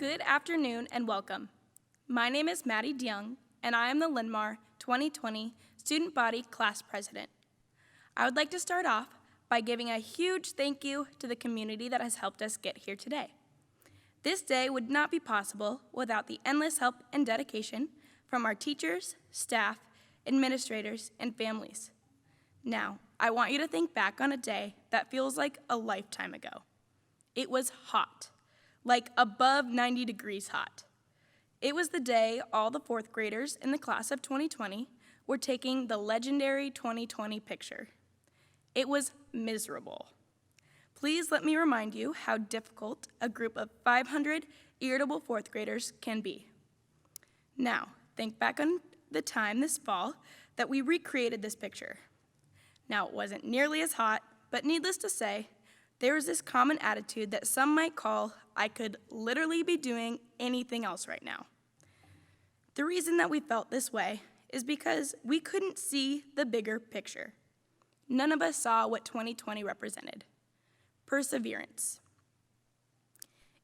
Good afternoon and welcome. My name is Maddie DeYoung, and I am the Linn-Mar 2020 Student Body Class President. I would like to start off by giving a huge thank you to the community that has helped us get here today. This day would not be possible without the endless help and dedication from our teachers, staff, administrators, and families. Now, I want you to think back on a day that feels like a lifetime ago. It was hot, like above 90 degrees hot. It was the day all the fourth graders in the class of 2020 were taking the legendary 2020 picture. It was miserable. Please let me remind you how difficult a group of 500 irritable fourth graders can be. Now, think back on the time this fall that we recreated this picture. Now, it wasn't nearly as hot, but needless to say, there was this common attitude that some might call, I could literally be doing anything else right now. The reason that we felt this way is because we couldn't see the bigger picture. None of us saw what 2020 represented: perseverance.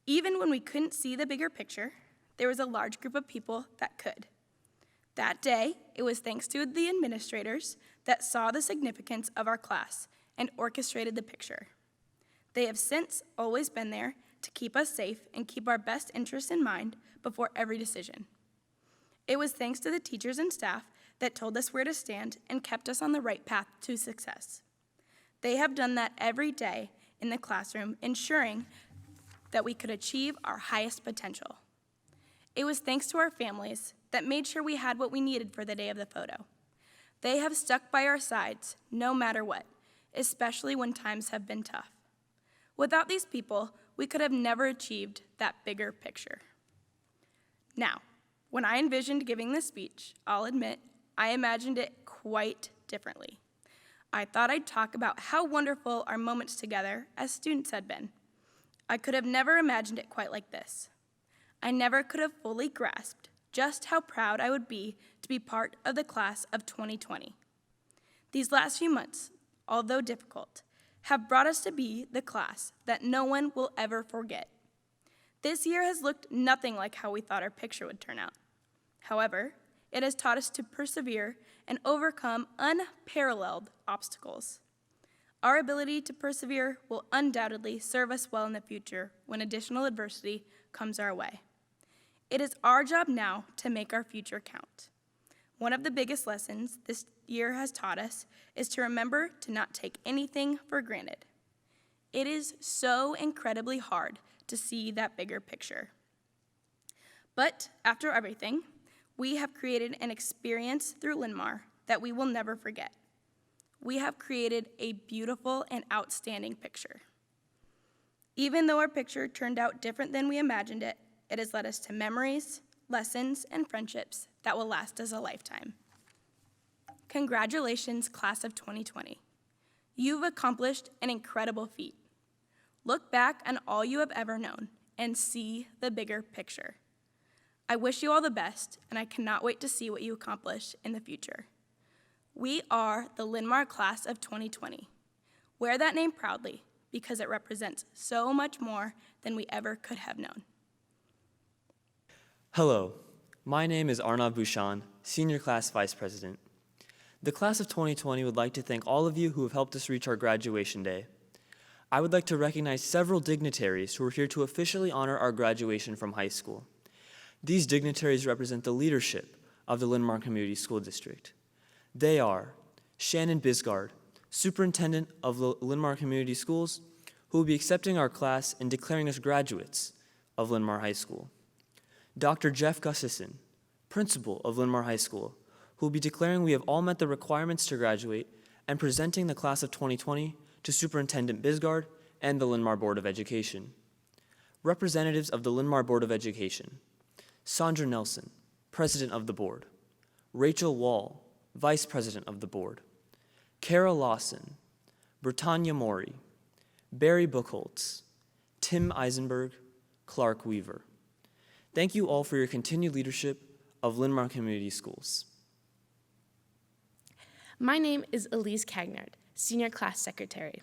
Even when we couldn't see the bigger picture, there was a large group of people that could. That day, it was thanks to the administrators that saw the significance of our class and orchestrated the picture. They have since always been there to keep us safe and keep our best interests in mind before every decision. It was thanks to the teachers and staff that told us where to stand and kept us on the right path to success. They have done that every day in the classroom, ensuring that we could achieve our highest potential. It was thanks to our families that made sure we had what we needed for the day of the photo. They have stuck by our sides no matter what, especially when times have been tough. Without these people, we could have never achieved that bigger picture. Now, when I envisioned giving this speech, I'll admit, I imagined it quite differently. I thought I'd talk about how wonderful our moments together as students had been. I could have never imagined it quite like this. I never could have fully grasped just how proud I would be to be part of the class of 2020. These last few months, although difficult, have brought us to be the class that no one will ever forget. This year has looked nothing like how we thought our picture would turn out. However, it has taught us to persevere and overcome unparalleled obstacles. Our ability to persevere will undoubtedly serve us well in the future when additional adversity comes our way. It is our job now to make our future count. One of the biggest lessons this year has taught us is to remember to not take anything for granted. It is so incredibly hard to see that bigger picture. But after everything, we have created an experience through Linn-Mar that we will never forget. We have created a beautiful and outstanding picture. Even though our picture turned out different than we imagined it, it has led us to memories, lessons, and friendships that will last us a lifetime. Congratulations, class of 2020. You've accomplished an incredible feat. Look back on all you have ever known and see the bigger picture. I wish you all the best, and I cannot wait to see what you accomplish in the future. We are the Linn-Mar class of 2020. Wear that name proudly because it represents so much more than we ever could have known. Hello, my name is Arnav Bhushan, Senior Class Vice President. The class of 2020 would like to thank all of you who have helped us reach our graduation day. I would like to recognize several dignitaries who are here to officially honor our graduation from high school. These dignitaries represent the leadership of the Linn-Mar Community School District. They are Shannon Bisgard, Superintendent of the Linn-Mar Community Schools, who will be accepting our class and declaring us graduates of Linn-Mar High School. Dr. Jeff Gustafson, Principal of Linn-Mar High School, who will be declaring we have all met the requirements to graduate and presenting the class of 2020 to Superintendent Bisgard and the Linn-Mar Board of Education. Representatives of the Linn-Mar Board of Education: Sandra Nelson, President of the Board; Rachel Wall, Vice President of the Board; Kara Lawson; Britannia Mori; Barry Buchholz; Tim Eisenberg; Clark Weaver. Thank you all for your continued leadership of Linn-Mar Community Schools. My name is Elise Cagnard, Senior Class Secretary.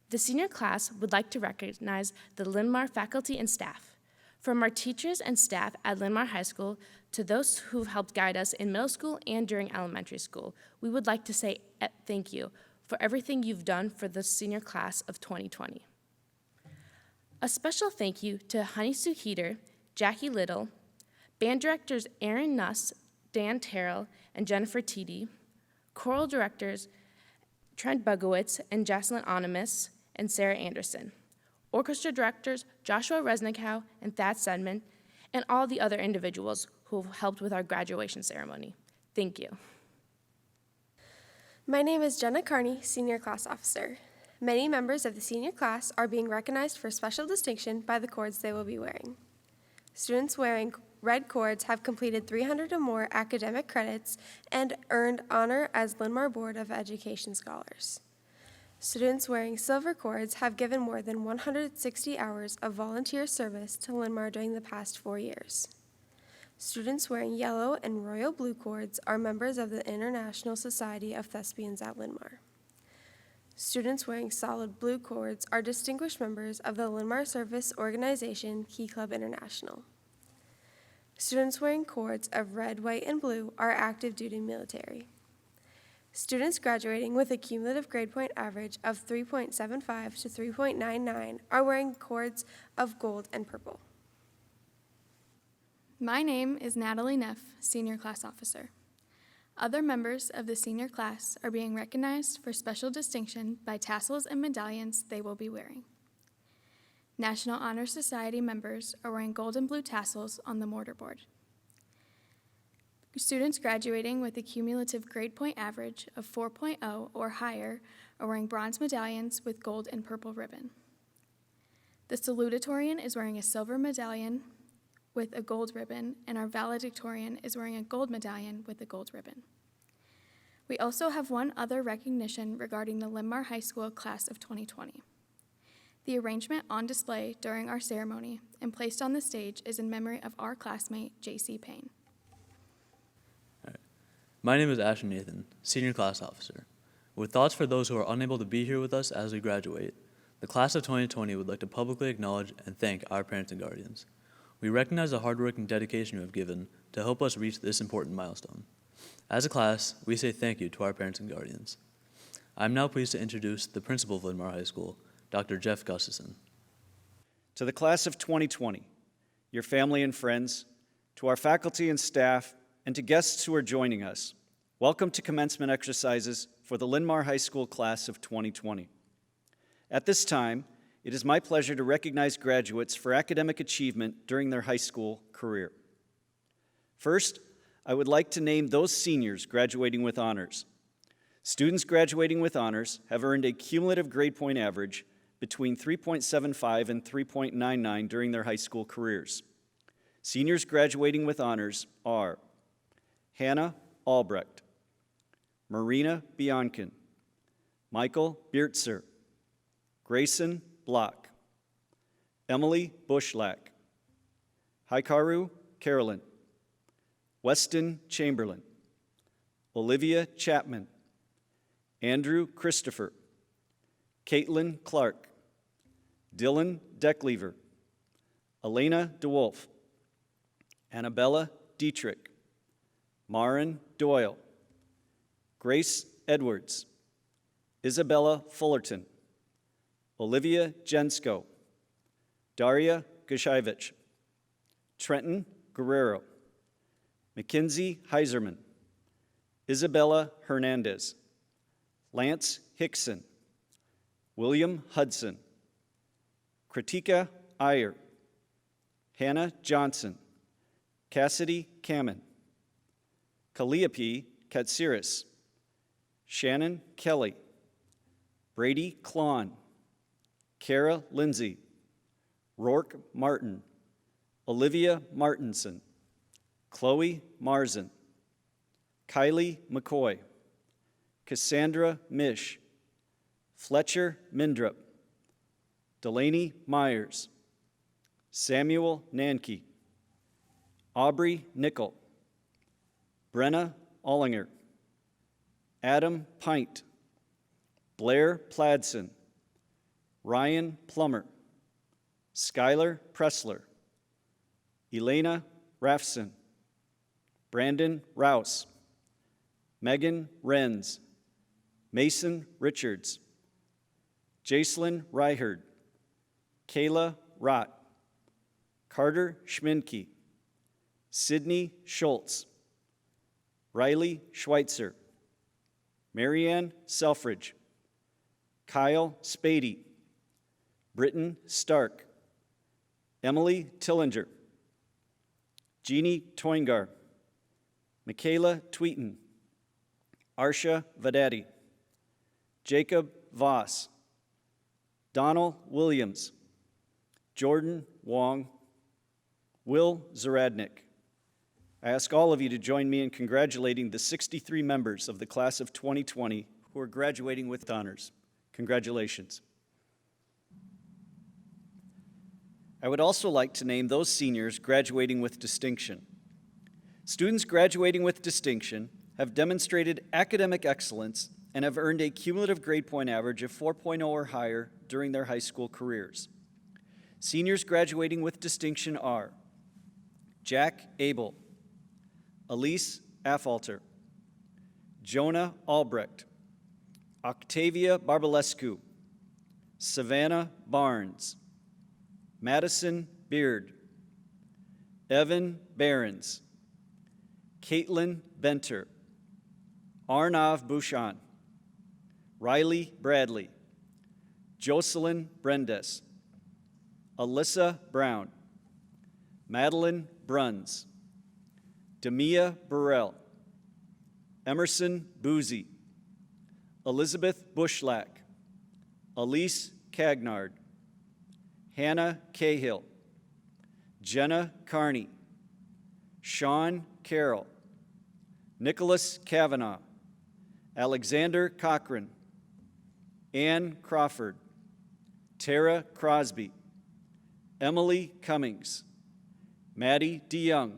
The senior class would like to recognize the Linn-Mar faculty and staff From our teachers and staff at Linn-Mar High School to those who've helped guide us in middle school and during elementary school, we would like to say thank you for everything you've done for the senior class of 2020. A special thank you to Honey Sue Heater, Jackie Little, band directors Aaron Nuss, Dan Terrell, and Jennifer Teedy, choral directors Trent Bugowitz and Jocelyn Onimus, and Sarah Anderson, orchestra directors Joshua Resnickow and Thad Sedman, and all the other individuals who have helped with our graduation ceremony. Thank you. My name is Jenna Carney, Senior Class Officer. Many members of the senior class are being recognized for special distinction by the cords they will be wearing. Students wearing red cords have completed 300 or more academic credits and earned honor as Linn-Mar Board of Education Scholars. Students wearing silver cords have given more than 160 hours of volunteer service to Linn-Mar during the past 4 years. Students wearing yellow and royal blue cords are members of the International Society of Thespians at Linn-Mar. Students wearing solid blue cords are distinguished members of the Linn-Mar Service Organization Key Club International. Students wearing cords of red, white, and blue are active duty military. Students graduating with a cumulative grade point average of 3.75 to 3.99 are wearing cords of gold and purple. My name is Natalie Neff, Senior Class Officer. Other members of the senior class are being recognized for special distinction by tassels and medallions they will be wearing. National Honor Society members are wearing gold and blue tassels on the mortarboard. Students graduating with a cumulative grade point average of 4.0 or higher are wearing bronze medallions with gold and purple ribbon. The salutatorian is wearing a silver medallion with a gold ribbon, and our valedictorian is wearing a gold medallion with a gold ribbon. We also have one other recognition regarding the Linn-Mar High School class of 2020. The arrangement on display during our ceremony and placed on the stage is in memory of our classmate, J.C. Payne. My name is Ashton Nathan, Senior Class Officer. With thoughts for those who are unable to be here with us as we graduate, the class of 2020 would like to publicly acknowledge and thank our parents and guardians. We recognize the hard work and dedication you have given to help us reach this important milestone. As a class, we say thank you to our parents and guardians. I'm now pleased to introduce the principal of Linn-Mar High School, Dr. Jeff Gustafson. To the class of 2020, your family and friends, to our faculty and staff, and to guests who are joining us, welcome to commencement exercises for the Linn-Mar High School class of 2020. At this time, it is my pleasure to recognize graduates for academic achievement during their high school career. First, I would like to name those seniors graduating with honors. Students graduating with honors have earned a cumulative grade point average between 3.75 and 3.99 during their high school careers. Seniors graduating with honors are Hannah Albrecht, Marina Biankin, Michael Biertzer, Grayson Block, Emily Bushlack, Hikaru Carolyn, Weston Chamberlain, Olivia Chapman, Andrew Christopher, Caitlin Clark, Dylan Decklever, Elena DeWolf, Annabella Dietrich, Marin Doyle, Grace Edwards, Isabella Fullerton, Olivia Jensko, Daria Gashevich, Trenton Guerrero, Mackenzie Heiserman, Isabella Hernandez, Lance Hickson, William Hudson, Kritika Iyer, Hannah Johnson, Cassidy Kamen, Calliope Katsiris, Shannon Kelly, Brady Klon, Kara Lindsay, Rourke Martin, Olivia Martinson, Chloe Marzin, Kylie McCoy, Cassandra Mish, Fletcher Mindrup, Delaney Myers, Samuel Nanke, Aubrey Nickel, Brenna Ollinger, Adam Pint, Blair Pladson, Ryan Plummer, Skylar Pressler, Elena Rafson, Brandon Rouse, Megan Renz, Mason Richards, Jacelyn Ryherd, Kayla Rott, Carter Schminke, Sydney Schultz, Riley Schweitzer, Marianne Selfridge, Kyle Spady, Britton Stark, Emily Tillinger, Jeannie Toingar, Michaela Tweeton, Arsha Vadati, Jacob Voss, Donald Williams, Jordan Wong, Will Zaradnik. I ask all of you to join me in congratulating the 63 members of the class of 2020 who are graduating with honors. Congratulations. I would also like to name those seniors graduating with distinction. Students graduating with distinction have demonstrated academic excellence and have earned a cumulative grade point average of 4.0 or higher during their high school careers. Seniors graduating with distinction are Jack Abel, Elise Affalter, Jonah Albrecht, Octavia Barbalescu, Savannah Barnes, Madison Beard, Evan Behrens, Caitlin Benter, Arnav Bouchan, Riley Bradley, Jocelyn Brendes, Alyssa Brown, Madeline Bruns, Demia Burrell, Emerson Boozy, Elizabeth Bushlack, Elise Cagnard, Hannah Cahill, Jenna Carney, Sean Carroll, Nicholas Kavanaugh, Alexander Cochran, Ann Crawford, Tara Crosby, Emily Cummings, Maddie DeYoung,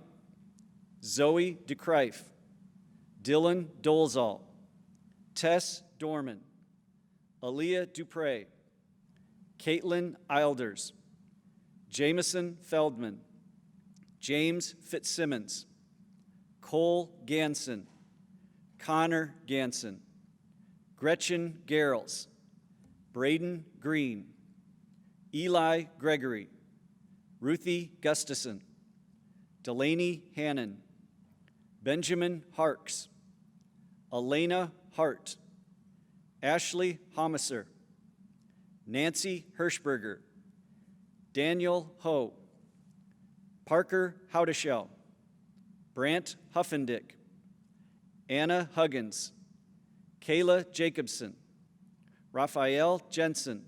Zoe DeCrife, Dylan Dolezal, Tess Dorman, Aaliyah Dupre, Caitlin Ilders, Jameson Feldman, James Fitzsimmons, Cole Ganson, Connor Ganson, Gretchen Garrels, Braden Green, Eli Gregory, Ruthie Gustafson, Delaney Hannon, Benjamin Harks, Elena Hart, Ashley Homiser, Nancy Hirschberger, Daniel Ho, Parker Howdeshell, Brant Huffendick, Anna Huggins, Kayla Jacobson, Raphael Jensen,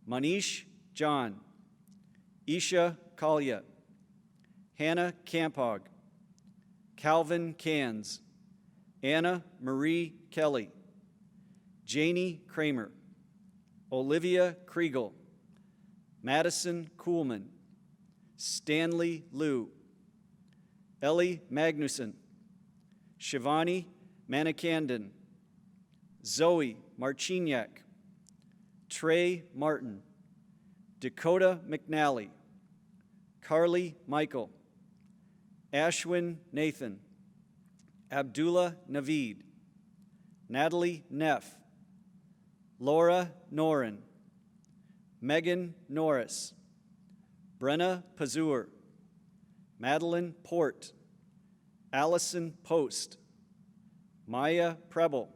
Manish John, Isha Kalya, Hannah Campog, Calvin Cans, Anna Marie Kelly, Janie Kramer, Olivia Kriegel, Madison Kuhlman, Stanley Liu, Ellie Magnuson, Shivani Manikandan, Zoe Marciniak, Trey Martin, Dakota McNally, Carly Michael, Ashwin Nathan, Abdullah Naveed, Natalie Neff, Laura Noren, Megan Norris, Brenna Pazur, Madeline Port, Allison Post, Maya Preble,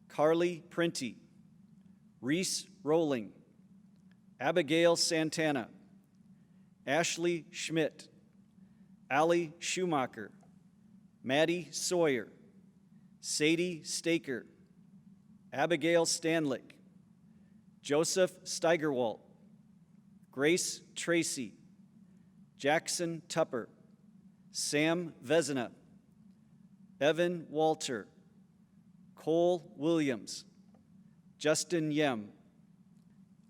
Carly Printy, Reese Rowling, Abigail Santana, Ashley Schmidt, Allie Schumacher, Maddie Sawyer, Sadie Staker, Abigail Stanlick, Joseph Steigerwalt, Grace Tracy, Jackson Tupper, Sam Vezina, Evan Walter, Cole Williams, Justin Yem.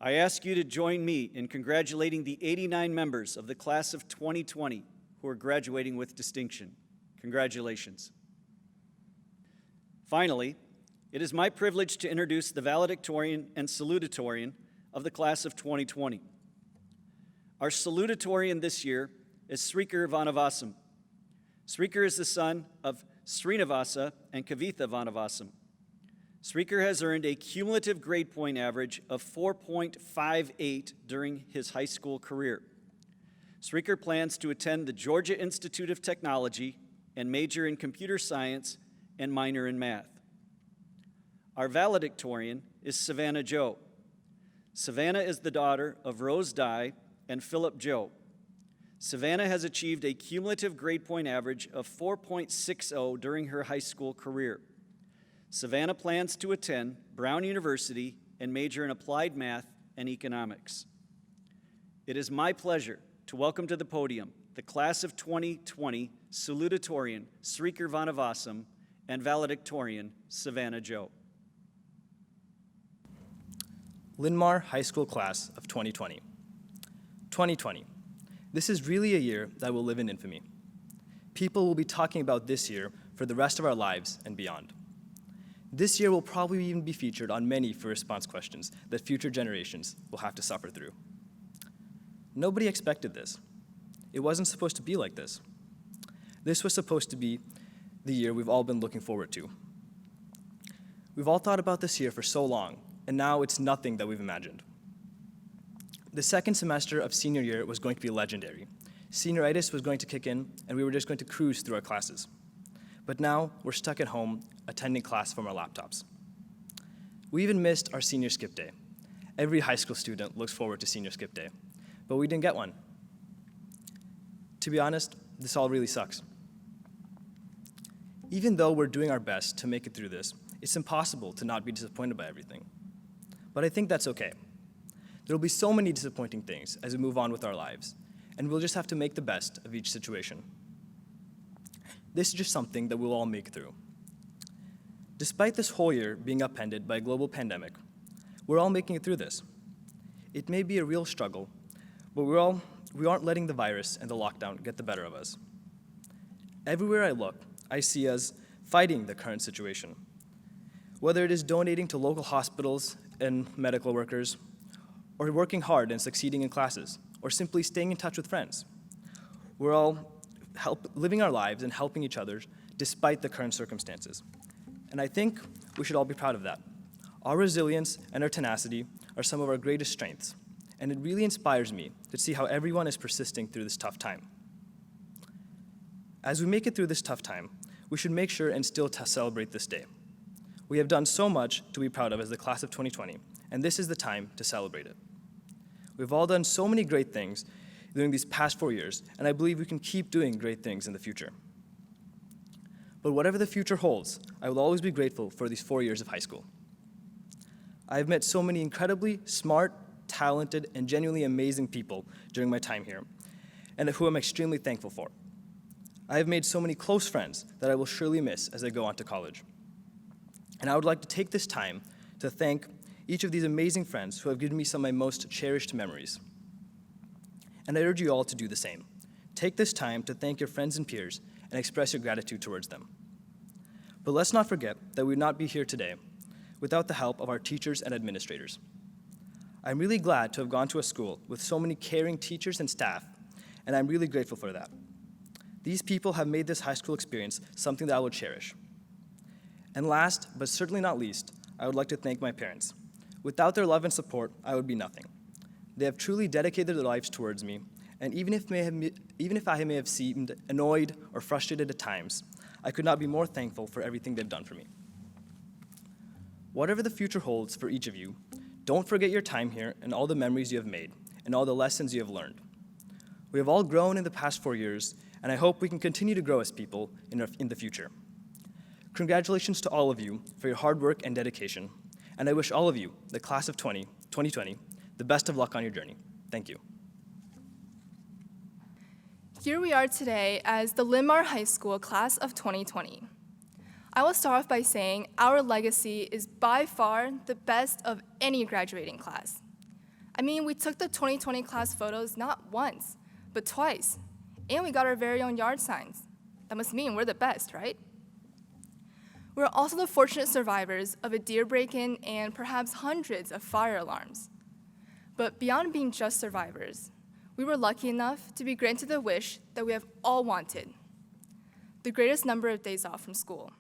I ask you to join me in congratulating the 89 members of the class of 2020 who are graduating with distinction. Congratulations. Finally, it is my privilege to introduce the valedictorian and salutatorian of the class of 2020. Our salutatorian this year is Srikar Vanavasam. Srikar is the son of Srinivasa and Kavitha Vanavasam. Srikar has earned a cumulative grade point average of 4.58 during his high school career. Srikar plans to attend the Georgia Institute of Technology and major in computer science and minor in math. Our valedictorian is Savannah Joe. Savannah is the daughter of Rose Dye and Philip Joe. Savannah has achieved a cumulative grade point average of 4.60 during her high school career. Savannah plans to attend Brown University and major in applied math and economics. It is my pleasure to welcome to the podium the class of 2020 salutatorian Srikar Vanavasam and valedictorian Savannah Joe. Linn-Mar High School Class of 2020. 2020. This is really a year that will live in infamy. People will be talking about this year for the rest of our lives and beyond. This year will probably even be featured on many for-response questions that future generations will have to suffer through. Nobody expected this. It wasn't supposed to be like this. This was supposed to be the year we've all been looking forward to. We've all thought about this year for so long, and now it's nothing that we've imagined. The second semester of senior year was going to be legendary. Senioritis was going to kick in, and we were just going to cruise through our classes. But now we're stuck at home attending class from our laptops. We even missed our senior skip day. Every high school student looks forward to senior skip day, but we didn't get one. To be honest, this all really sucks. Even though we're doing our best to make it through this, it's impossible to not be disappointed by everything. But I think that's okay. There will be so many disappointing things as we move on with our lives, and we'll just have to make the best of each situation. This is just something that we'll all make through. Despite this whole year being upended by a global pandemic, we're all making it through this. It may be a real struggle, but we aren't letting the virus and the lockdown get the better of us. Everywhere I look, I see us fighting the current situation. Whether it is donating to local hospitals and medical workers, or working hard and succeeding in classes, or simply staying in touch with friends. We're all living our lives and helping each other despite the current circumstances. And I think we should all be proud of that. Our resilience and our tenacity are some of our greatest strengths, and it really inspires me to see how everyone is persisting through this tough time. As we make it through this tough time, we should make sure and still celebrate this day. We have done so much to be proud of as the class of 2020, and this is the time to celebrate it. We've all done so many great things during these past 4 years, and I believe we can keep doing great things in the future. But whatever the future holds, I will always be grateful for these 4 years of high school. I have met so many incredibly smart, talented, and genuinely amazing people during my time here, and who I'm extremely thankful for. I have made so many close friends that I will surely miss as I go on to college. And I would like to take this time to thank each of these amazing friends who have given me some of my most cherished memories. And I urge you all to do the same. Take this time to thank your friends and peers and express your gratitude towards them. But let's not forget that we would not be here today without the help of our teachers and administrators. I'm really glad to have gone to a school with so many caring teachers and staff, and I'm really grateful for that. These people have made this high school experience something that I will cherish. And last, but certainly not least, I would like to thank my parents. Without their love and support, I would be nothing. They have truly dedicated their lives towards me, and even if I may have seemed annoyed or frustrated at times, I could not be more thankful for everything they've done for me. Whatever the future holds for each of you, don't forget your time here and all the memories you have made and all the lessons you have learned. We have all grown in the past 4 years, and I hope we can continue to grow as people in the future. Congratulations to all of you for your hard work and dedication, and I wish all of you, the class of 2020, the best of luck on your journey. Thank you. Here we are today as the Linn-Mar High School class of 2020. I will start off by saying our legacy is by far the best of any graduating class. I mean, we took the 2020 class photos not once, but twice, and we got our very own yard signs. That must mean we're the best, right? We're also the fortunate survivors of a deer break-in and perhaps hundreds of fire alarms. But beyond being just survivors, We were lucky enough to be granted the wish that we have all wanted, the greatest number of days off from school.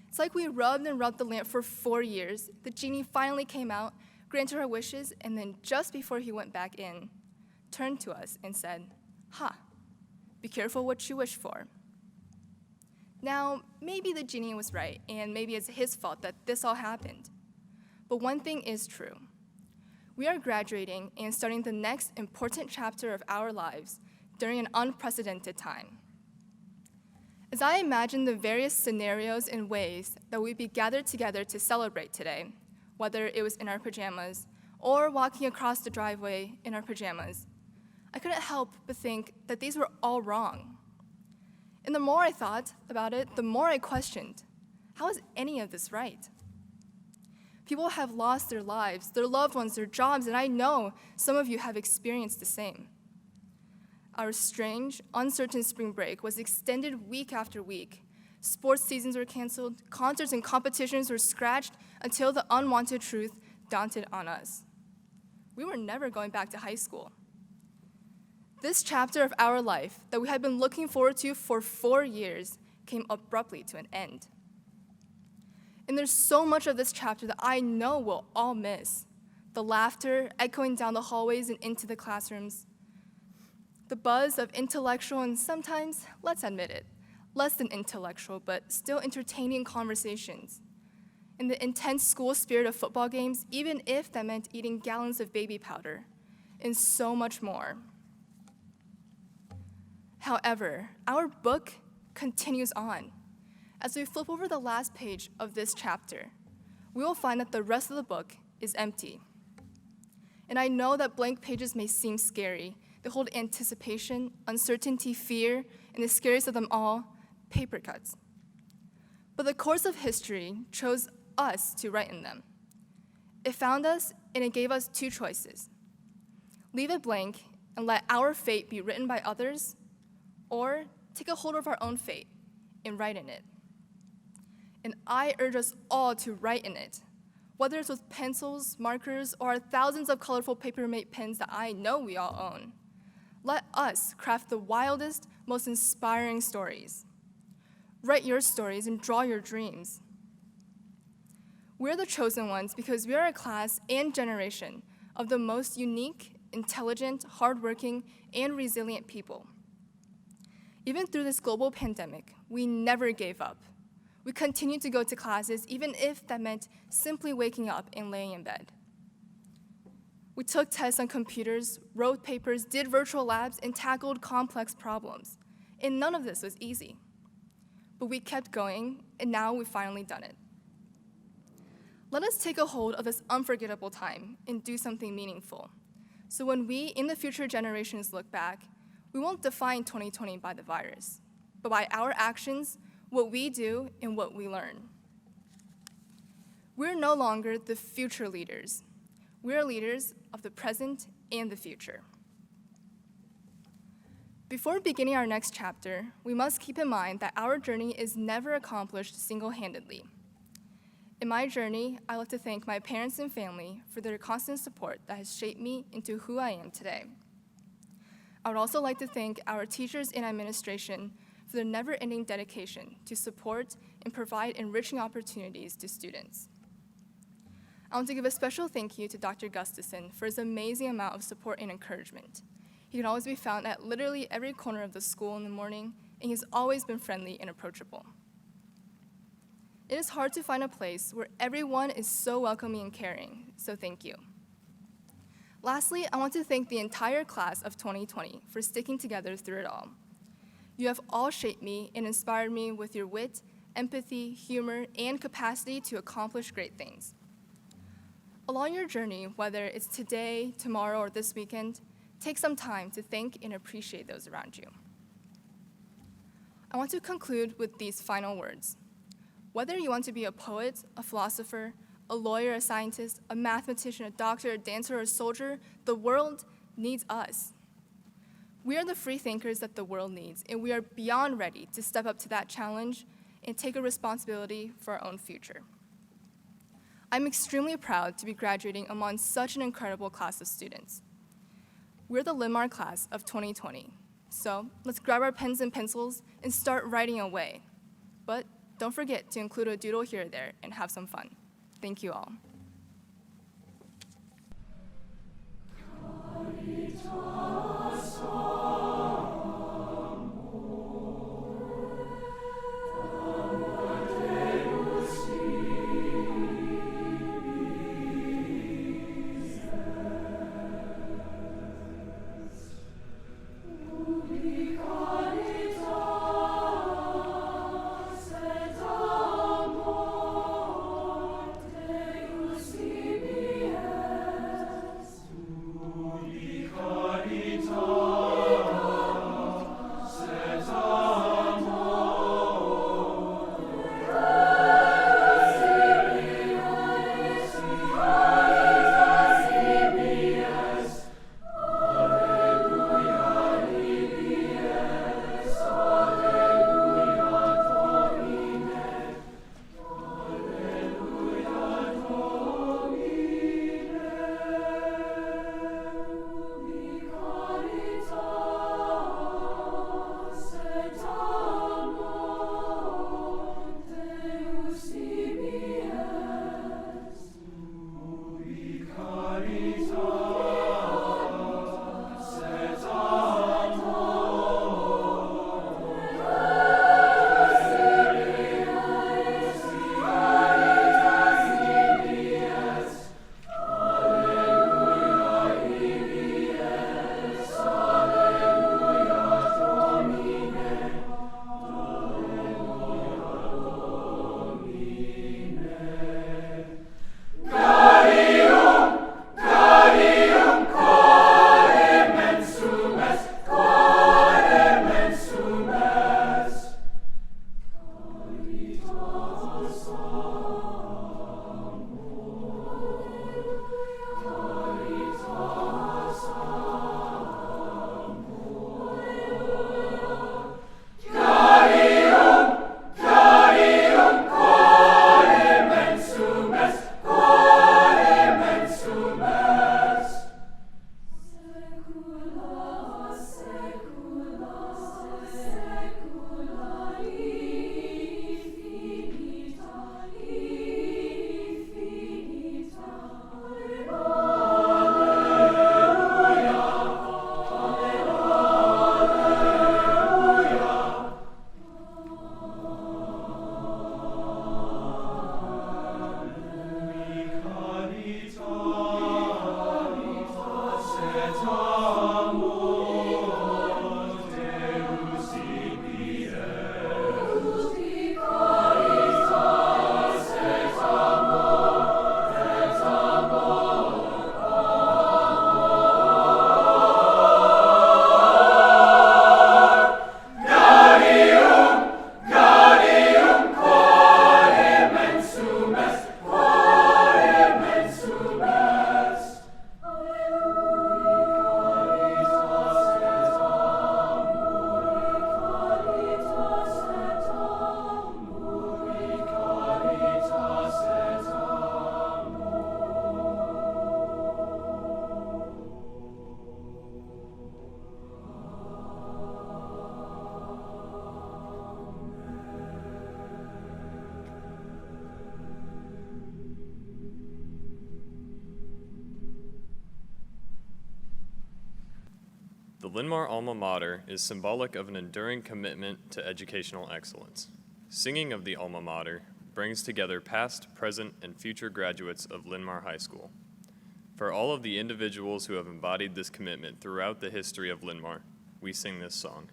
It's like we rubbed and rubbed the lamp for 4 years. The genie finally came out, granted our wishes, and then just before he went back in, turned to us and said, be careful what you wish for. Now, maybe the genie was right, and maybe it's his fault that this all happened. But one thing is true. We are graduating and starting the next important chapter of our lives during an unprecedented time. As I imagine the various scenarios and ways that we'd be gathered together to celebrate today, whether it was in our pajamas or walking across the driveway in our pajamas, I couldn't help but think that these were all wrong. And the more I thought about it, the more I questioned, how is any of this right? People have lost their lives, their loved ones, their jobs, and I know some of you have experienced the same. Our strange, uncertain spring break was extended week after week. Sports seasons were canceled, concerts and competitions were scratched until the unwanted truth dawned on us. We were never going back to high school. This chapter of our life that we had been looking forward to for 4 years came abruptly to an end. And there's so much of this chapter that I know we'll all miss. The laughter echoing down the hallways and into the classrooms. The buzz of intellectual and sometimes, let's admit it, less than intellectual but still entertaining conversations. And the intense school spirit of football games, even if that meant eating gallons of baby powder. And so much more. However, our book continues on. As we flip over the last page of this chapter, we will find that the rest of the book is empty. And I know that blank pages may seem scary. They hold anticipation, uncertainty, fear, and the scariest of them all, paper cuts. But the course of history chose us to write in them. It found us and it gave us 2 choices. Leave it blank and let our fate be written by others, or take a hold of our own fate and write in it. And I urge us all to write in it, whether it's with pencils, markers, or our thousands of colorful Papermate pens that I know we all own. Let us craft the wildest, most inspiring stories. Write your stories and draw your dreams. We're the chosen ones because we are a class and generation of the most unique, intelligent, hardworking, and resilient people. Even through this global pandemic, we never gave up. We continued to go to classes, even if that meant simply waking up and laying in bed. We took tests on computers, wrote papers, did virtual labs, and tackled complex problems. And none of this was easy. But we kept going, and now we've finally done it. Let us take a hold of this unforgettable time and do something meaningful. So when we, in the future generations, look back, we won't define 2020 by the virus, but by our actions, what we do, and what we learn. We're no longer the future leaders. We're leaders of the present and the future. Before beginning our next chapter, we must keep in mind that our journey is never accomplished single-handedly. In my journey, I like to thank my parents and family for their constant support that has shaped me into who I am today. I would also like to thank our teachers and administration for their never-ending dedication to support and provide enriching opportunities to students. I want to give a special thank you to Dr. Gustafson for his amazing amount of support and encouragement. He can always be found at literally every corner of the school in the morning, and he's always been friendly and approachable. It is hard to find a place where everyone is so welcoming and caring, so thank you. Lastly, I want to thank the entire class of 2020 for sticking together through it all. You have all shaped me and inspired me with your wit, empathy, humor, and capacity to accomplish great things. Along your journey, whether it's today, tomorrow, or this weekend, take some time to thank and appreciate those around you. I want to conclude with these final words. Whether you want to be a poet, a philosopher, a lawyer, a scientist, a mathematician, a doctor, a dancer, or a soldier, the world needs us. We are the free thinkers that the world needs, and we are beyond ready to step up to that challenge and take a responsibility for our own future. I'm extremely proud to be graduating among such an incredible class of students. We're the Linn-Mar class of 2020. So let's grab our pens and pencils and start writing away. But don't forget to include a doodle here or there and have some fun. Thank you all. The Linn-Mar alma mater is symbolic of an enduring commitment to educational excellence. Singing of the alma mater brings together past, present, and future graduates of Linn-Mar High School. For all of the individuals who have embodied this commitment throughout the history of Linn-Mar, we sing this song.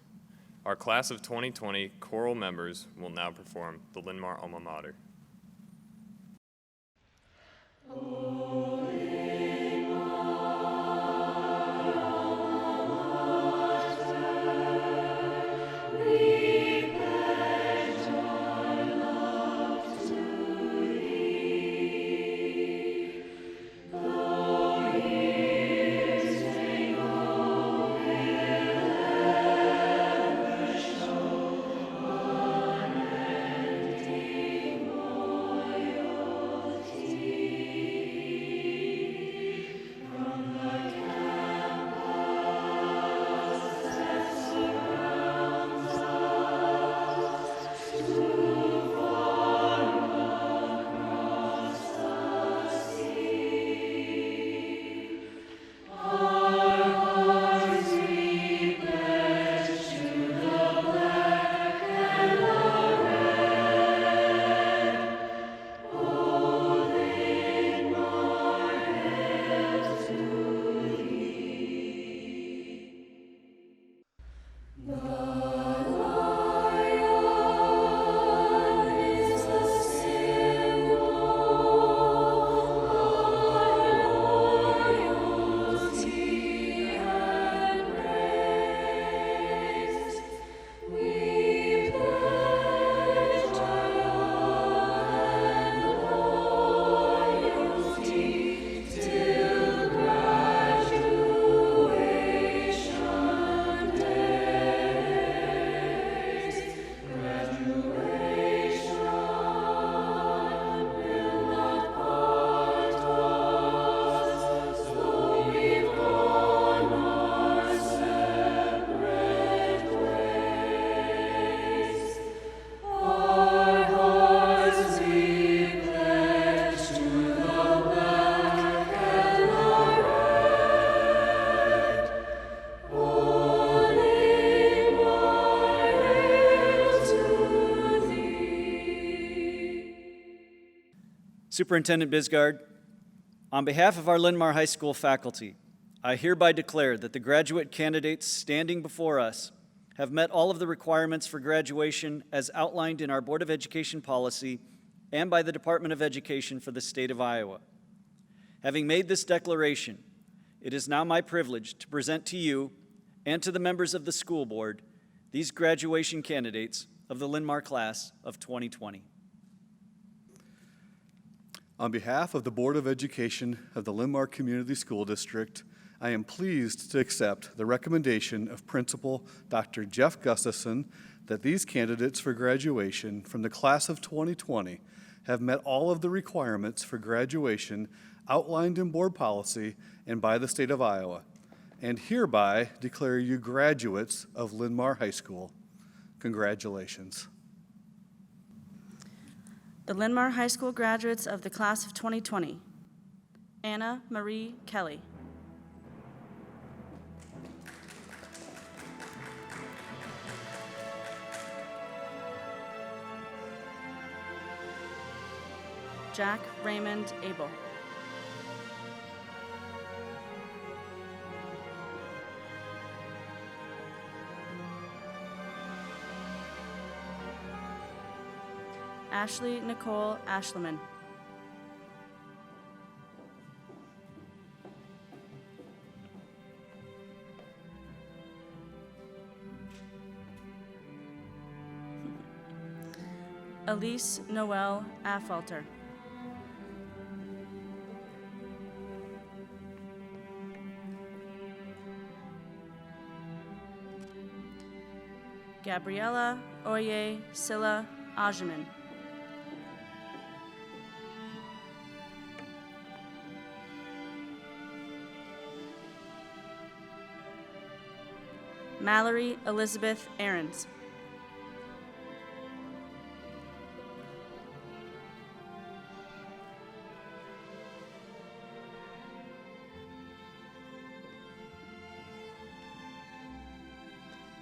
Our class of 2020 choral members will now perform the Linn-Mar alma mater. Superintendent Bisgard, on behalf of our Linn-Mar High School faculty, I hereby declare that the graduate candidates standing before us have met all of the requirements for graduation as outlined in our Board of Education policy and by the Department of Education for the state of Iowa. Having made this declaration, it is now my privilege to present to you and to the members of the school board these graduation candidates of the Linn-Mar class of 2020. On behalf of the Board of Education of the Linn-Mar Community School District, I am pleased to accept the recommendation of Principal Dr. Jeff Gustafson that these candidates for graduation from the class of 2020 have met all of the requirements for graduation outlined in board policy and by the state of Iowa, and hereby declare you graduates of Linn-Mar High School. Congratulations. The Linn-Mar High School graduates of the class of 2020. Anna Marie Kelly. Jack Raymond Abel. Ashley Nicole Ashleman. Elise Noel Afalter. Gabriella Oye Silla Ajamin. Mallory Elizabeth Aarons.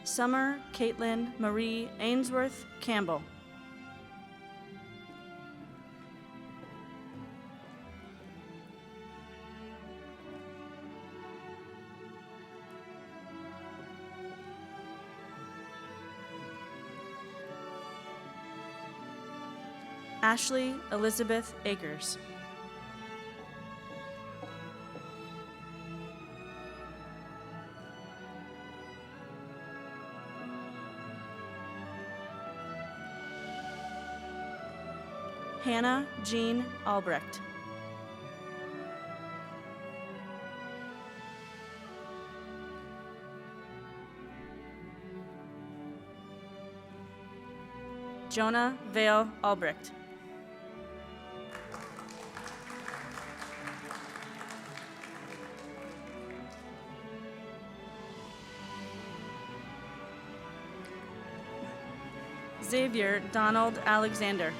Summer Caitlin Marie Ainsworth Campbell. Ashley Elizabeth Akers. Hannah Jean Albrecht. Jonah Vale Albrecht. Xavier Donald Alexander.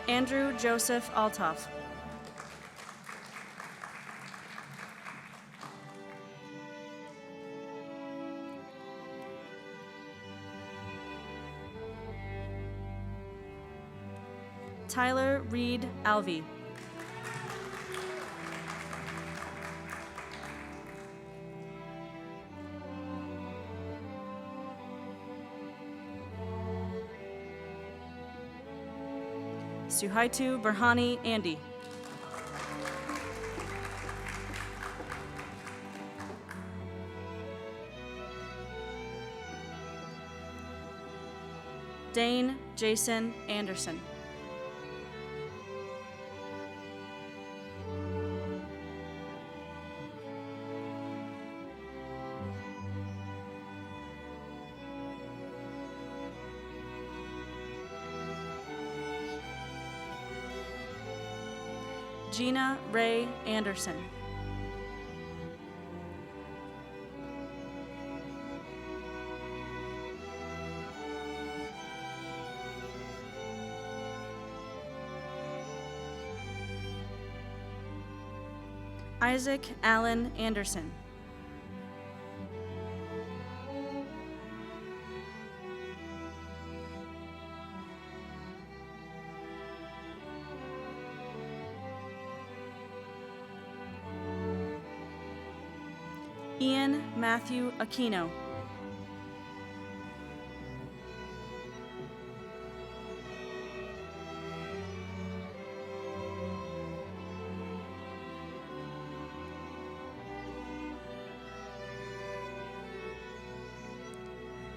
Andrew Joseph Altoff. Tyler Reed Alvey. Suhaitu Berhani Andy. Dane Jason Anderson. Gina Ray Anderson. Isaac Allen Anderson. Ian Matthew Aquino.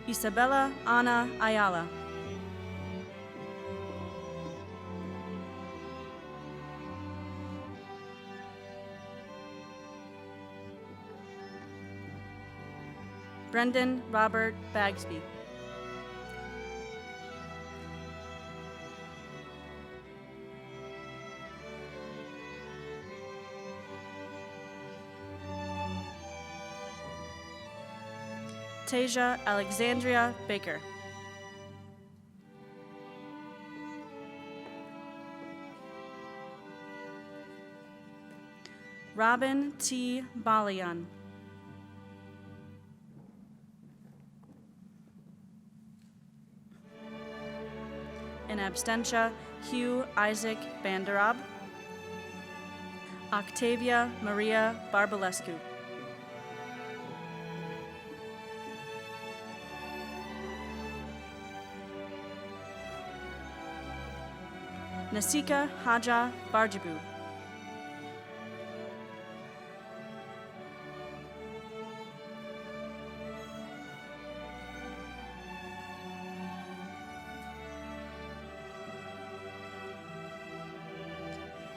Isabella Ana Ayala. Brendan Robert Bagsby. Tasia Alexandria Baker. Robin T. Balian. In absentia, Hugh Isaac Banderab. Octavia Maria Barbalescu. Nasika Haja Barjibu.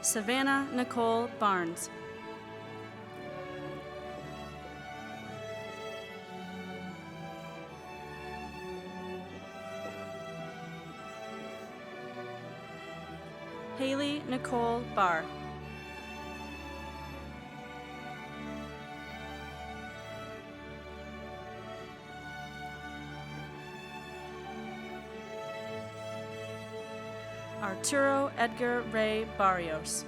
Savannah Nicole Barnes. Haley Nicole Barr. Arturo Edgar Ray Barrios.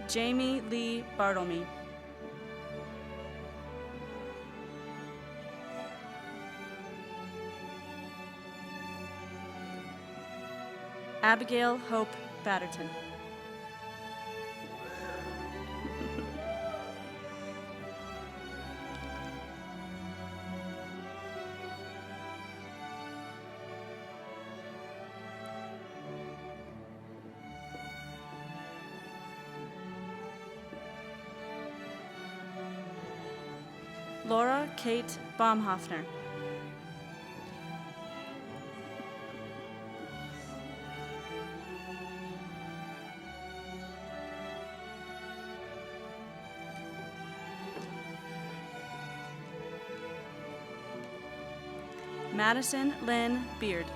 Jamie Lee Bartlemy. Abigail Hope Batterton. Laura Kate Baumhoffner. Madison Lynn Beard.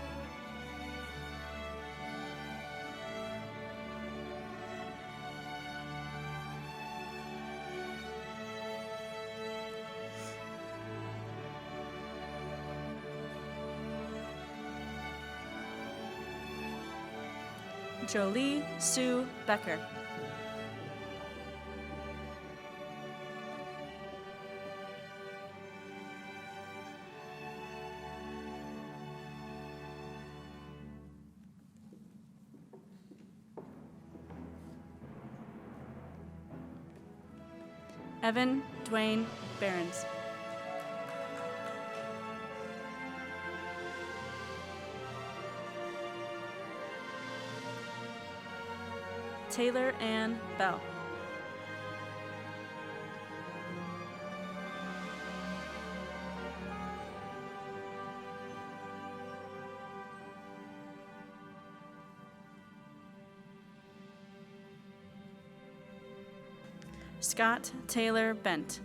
Jolie Sue Becker. Evan Dwayne Behrens. Taylor Ann Bell. Scott Taylor Bent.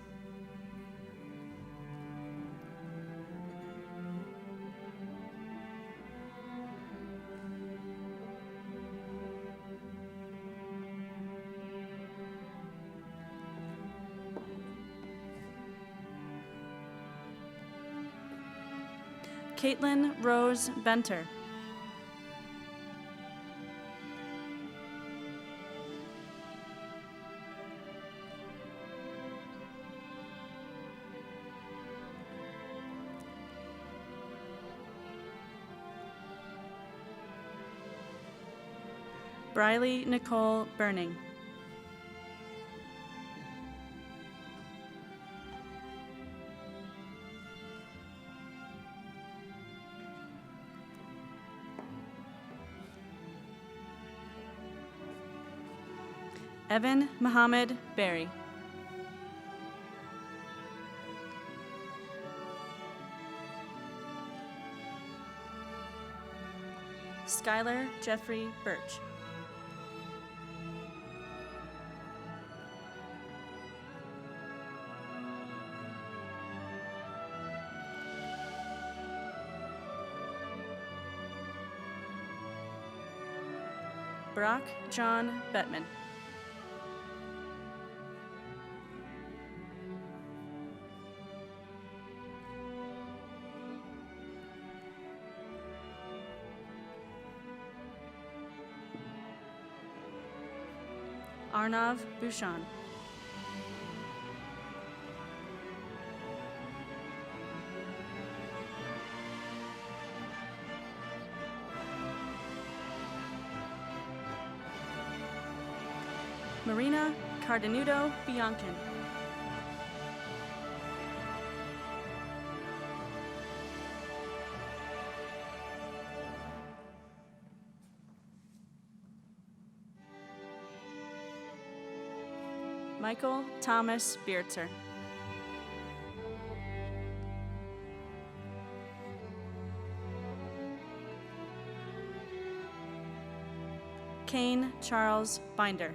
Caitlin Rose Benter. Briley Nicole Burning. Evan Muhammad Berry. Skylar Jeffrey Birch. Brock John Bettman. Arnav Bouchon. Marina Cardenudo Biancan. Michael Thomas Beertzer. Kane Charles Binder.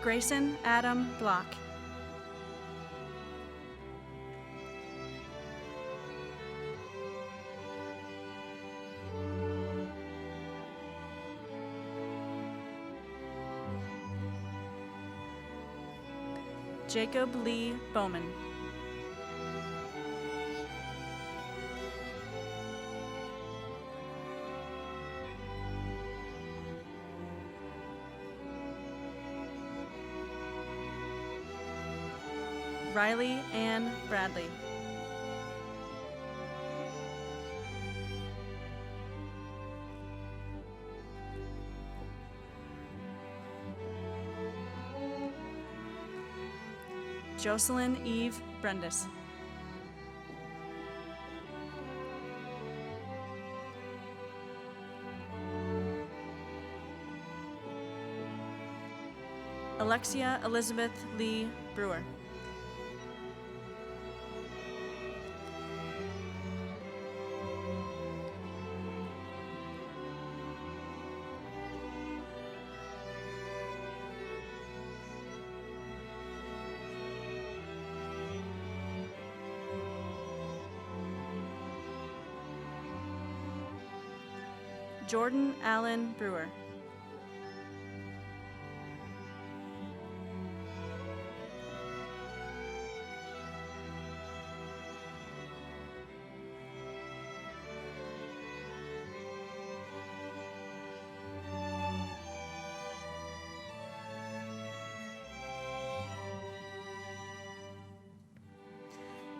Grayson Adam Block. Jacob Lee Bowman. Riley Ann Bradley. Jocelyn Eve Brendis. Alexia Elizabeth Lee Brewer. Jordan Allen Brewer.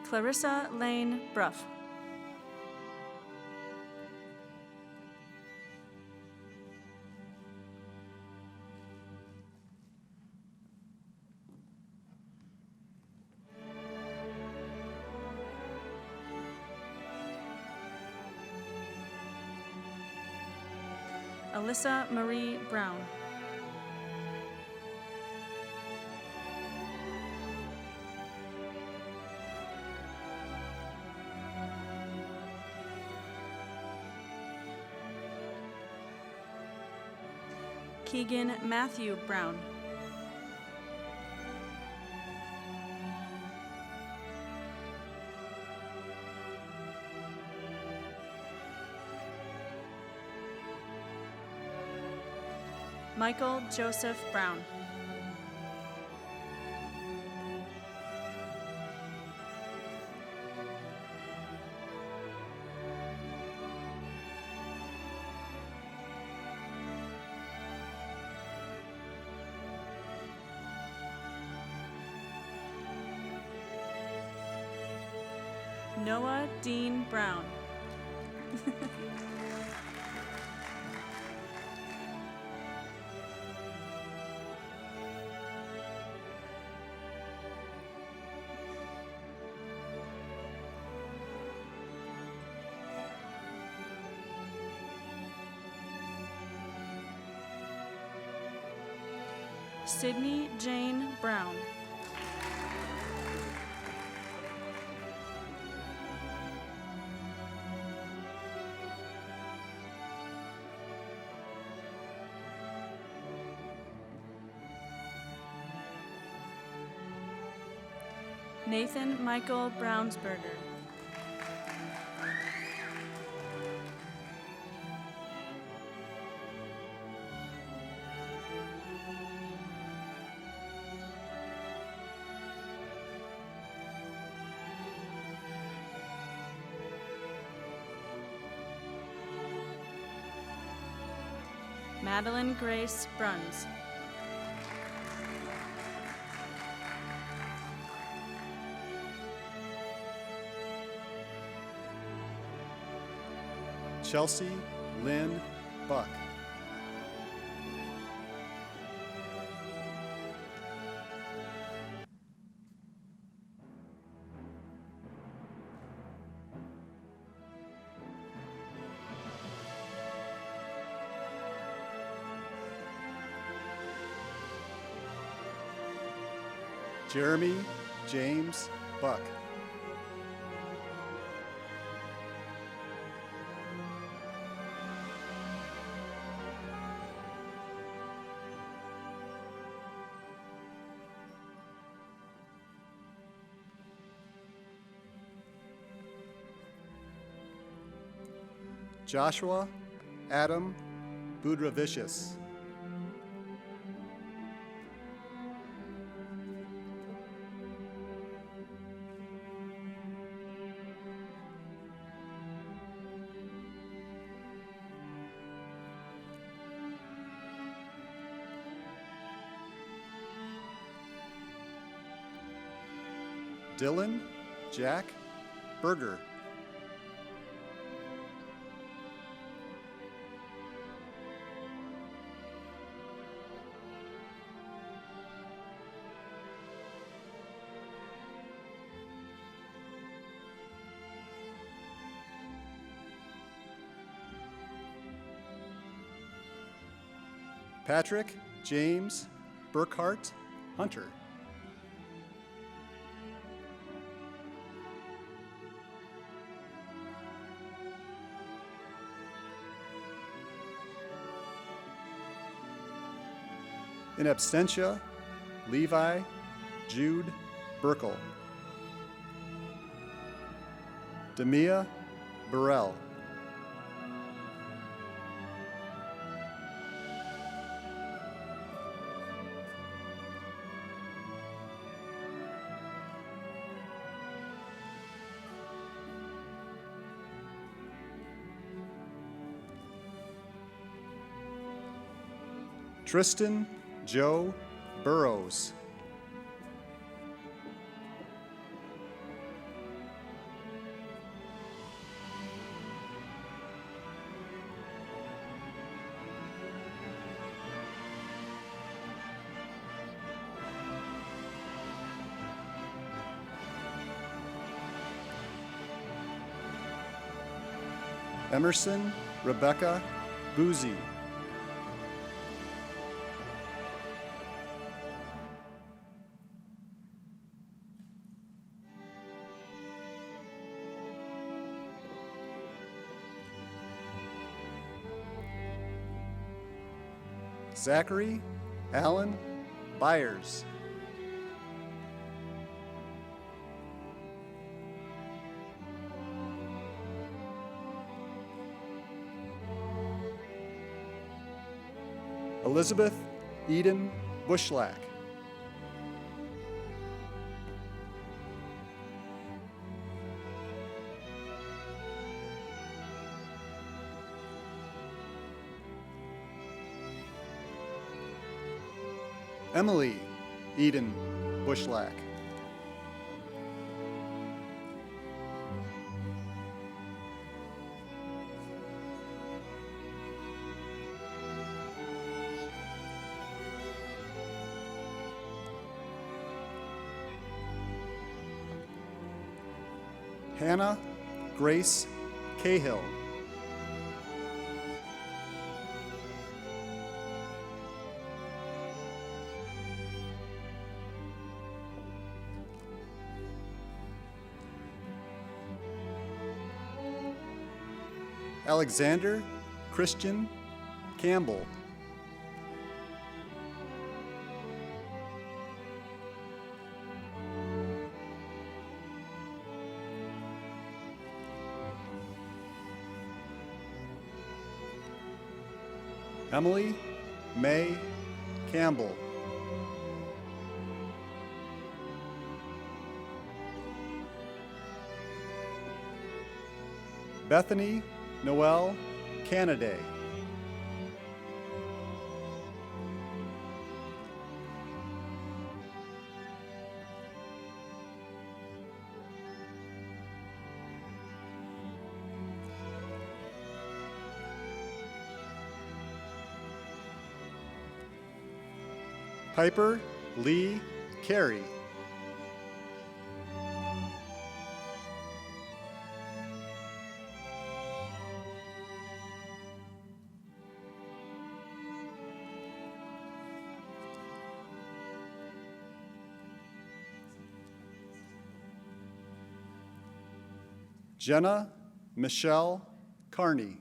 Clarissa Lane Bruff. Alyssa Marie Brown. Keegan Matthew Brown. Michael Joseph Brown. Noah Dean Brown. Sydney Jane Brown. Nathan Michael Brownsberger. Madeline Grace Bruns. Chelsea Lynn Buck. Jeremy James Buck. Joshua Adam Budravicius. Dylan Jack Berger. Patrick James Burkhart Hunter. In absentia, Levi Jude Burkle. Demia Burrell. Tristan Joe Burrows. Emerson Rebecca Boozy. Zachary Allen Byers. Elizabeth Eden Bushlack. Emily Eden Bushlack. Hannah Grace Cahill. Alexander Christian Campbell. Emily May Campbell. Bethany Noel Canaday. Piper Lee Carey. Jenna Michelle Carney.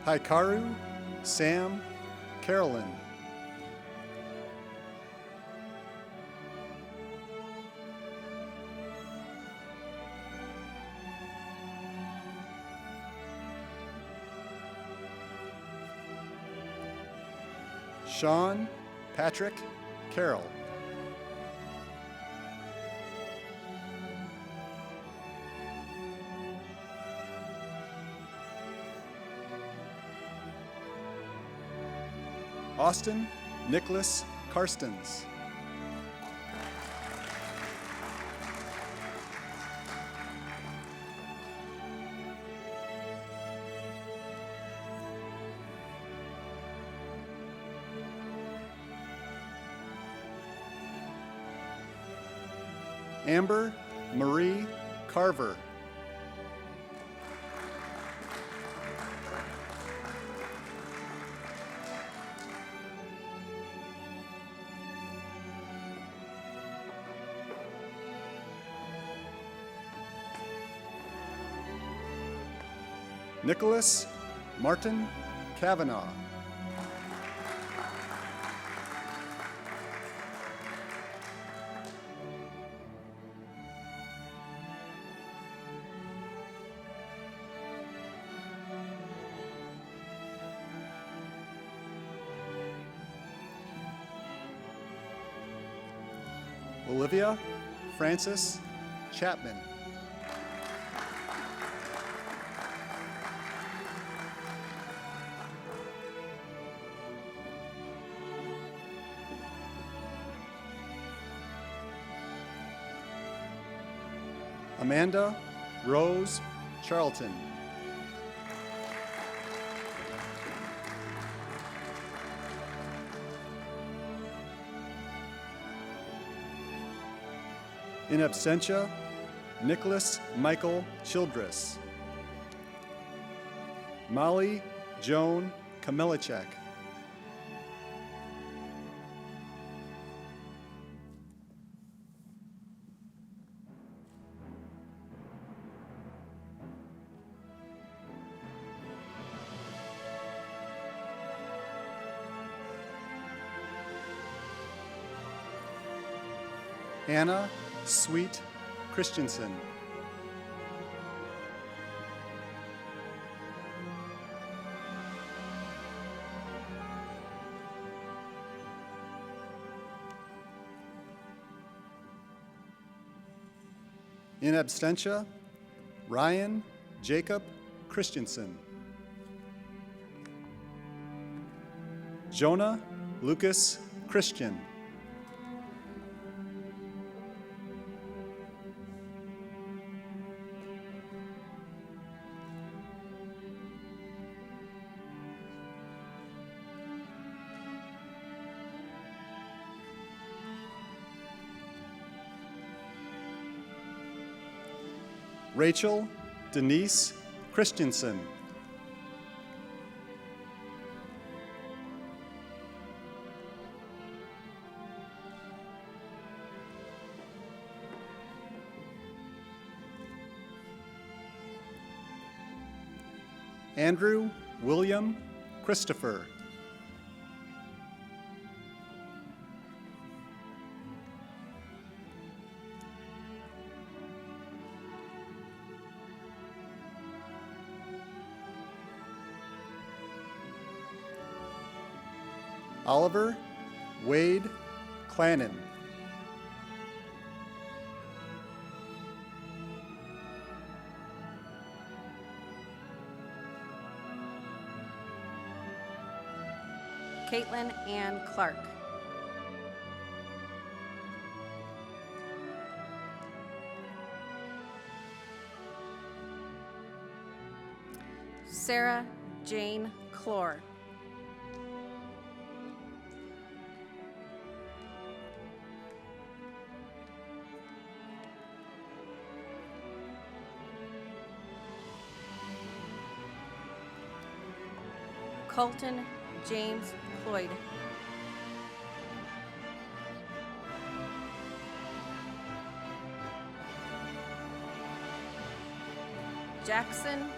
Hikaru Sam Carolyn. Sean Patrick Carroll. Austin Nicholas Karstens. Amber Marie Carver. Nicholas Martin Kavanaugh. Olivia Frances Chapman. Amanda Rose Charlton. In absentia, Nicholas Michael Childress. Molly Joan Kamilichek. Anna Sweet Christensen. In absentia, Ryan Jacob Christensen. Jonah Lucas Christian. Rachel Denise Christensen. Andrew William Christopher. Oliver Wade Clannon. Caitlin Ann Clark. Sarah Jane Clore. Colton James Floyd. Jackson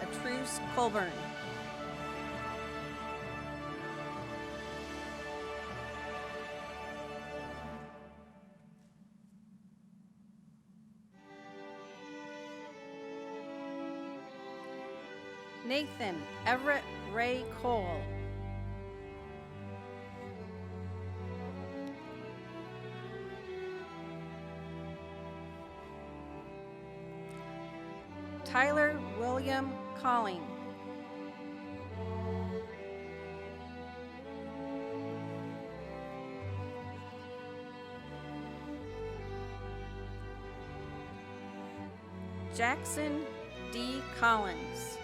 Atruse Colburn. Nathan Everett Ray Cole. Tyler William Colling. Jackson D. Collins.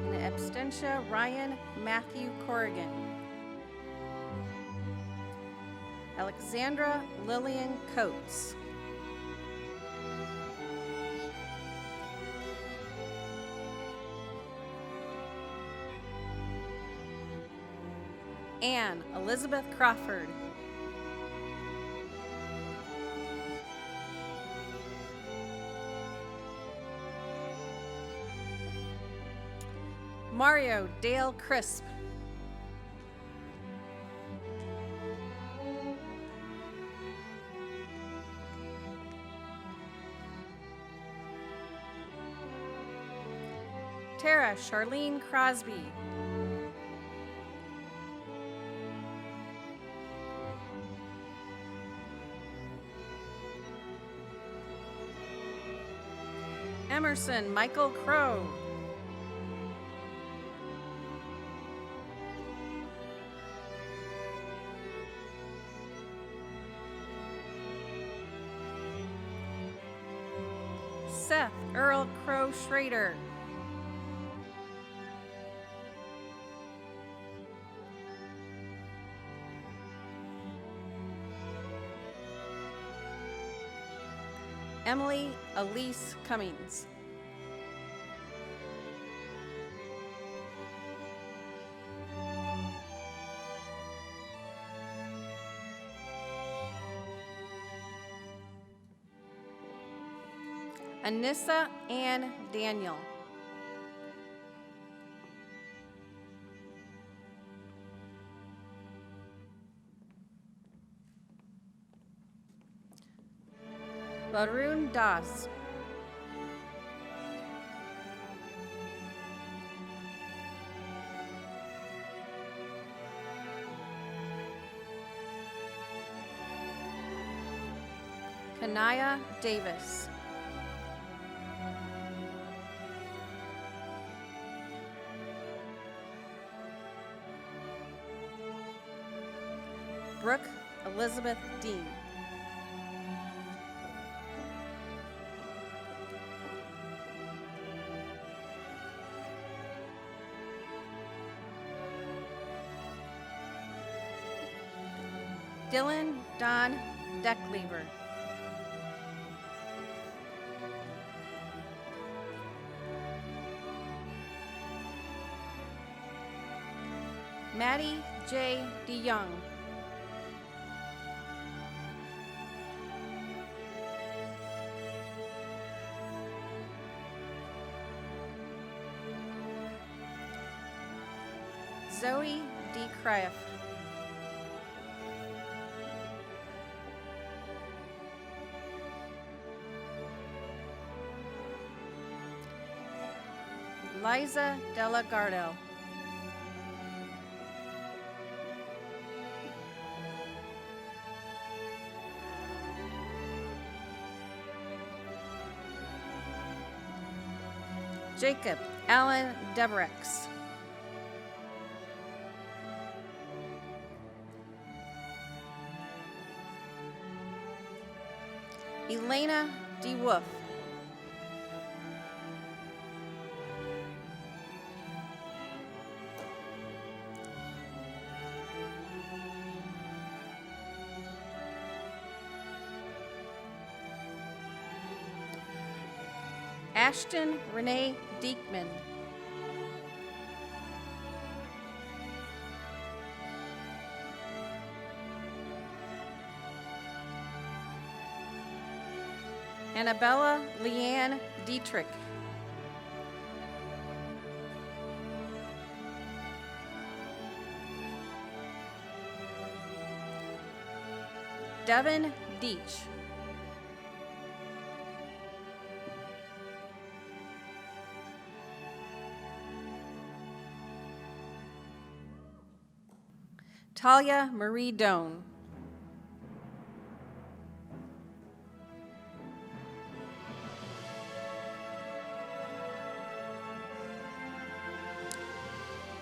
In absentia, Ryan Matthew Corrigan. Alexandra Lillian Coates. Anne Elizabeth Crawford. Mario Dale Crisp. Tara Charlene Crosby. Emerson Michael Crow. Seth Earl Crow Schrader. Emily Elise Cummings. Anissa Ann Daniel. Varun Das. Kanaya Davis. Brooke Elizabeth Dean. Dylan Don Decklever. Maddie J. DeYoung. Zoe D. Crieff. Liza Della Gardel. Jacob Allen Deverex. Elena D. Wolf. Ashton Renee Diekman. Annabella Leanne Dietrich. Devin Deach. Talia Marie Doan.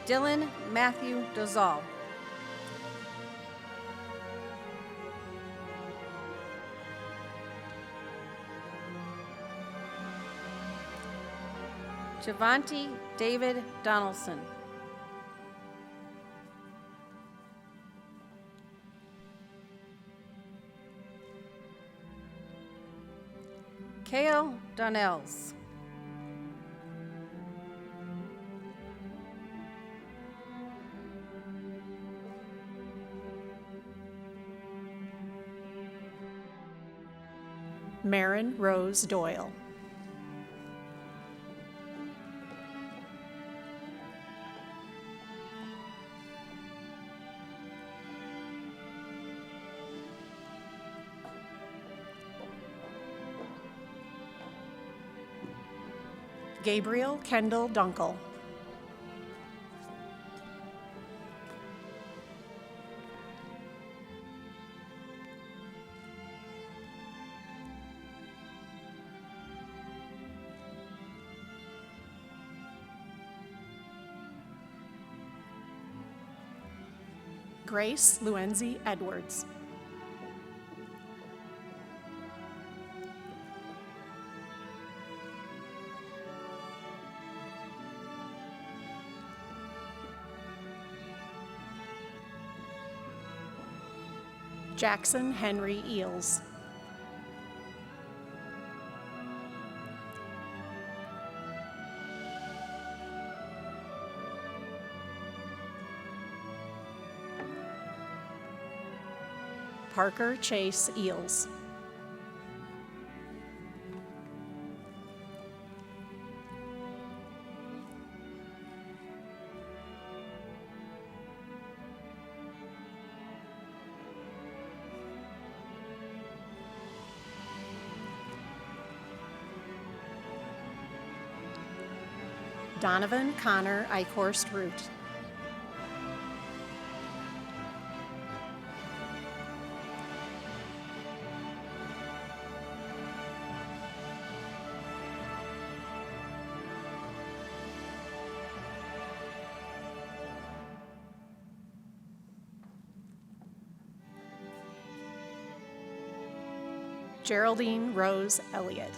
Dylan Matthew Dozal. Javanti David Donaldson. Kale Donnells. Marin Rose Doyle. Gabriel Kendall Dunkel. Grace Luenzi Edwards. Jackson Henry Eels. Parker Chase Eels. Donovan Connor Eichhorst Root. Geraldine Rose Elliott.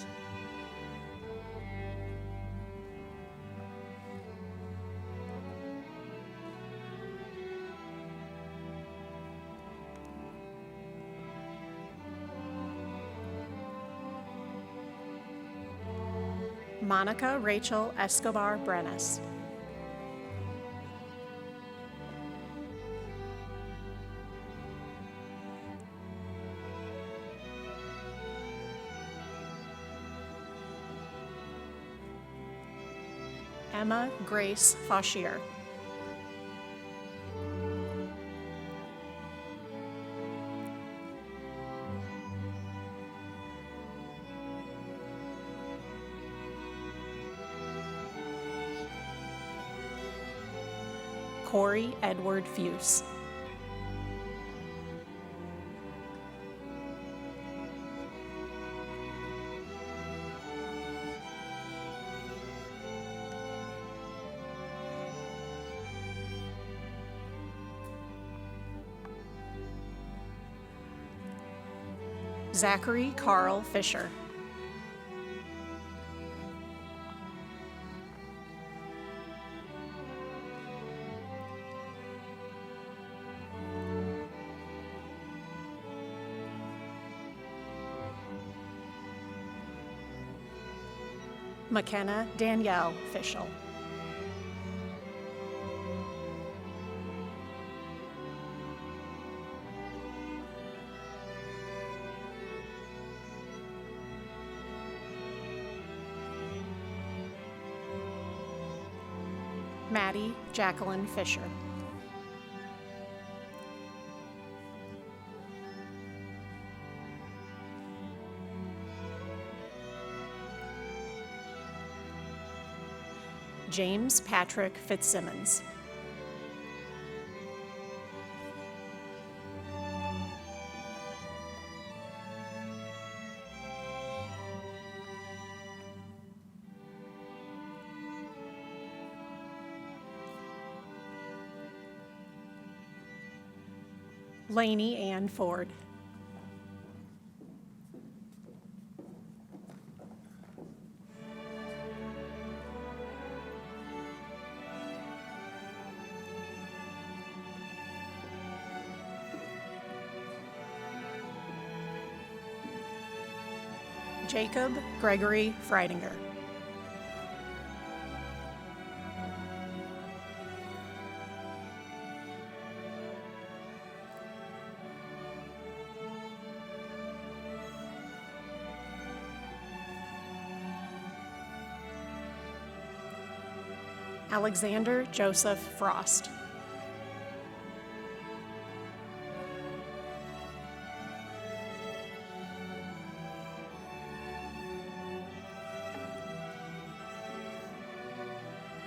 Monica Rachel Escobar Brenes. Emma Grace Fauchier. Corey Edward Fuse. Zachary Carl Fisher. McKenna Danielle Fischel. Maddie Jacqueline Fisher. James Patrick Fitzsimmons. Lainey Ann Ford. Jacob Gregory Freidinger. Alexander Joseph Frost.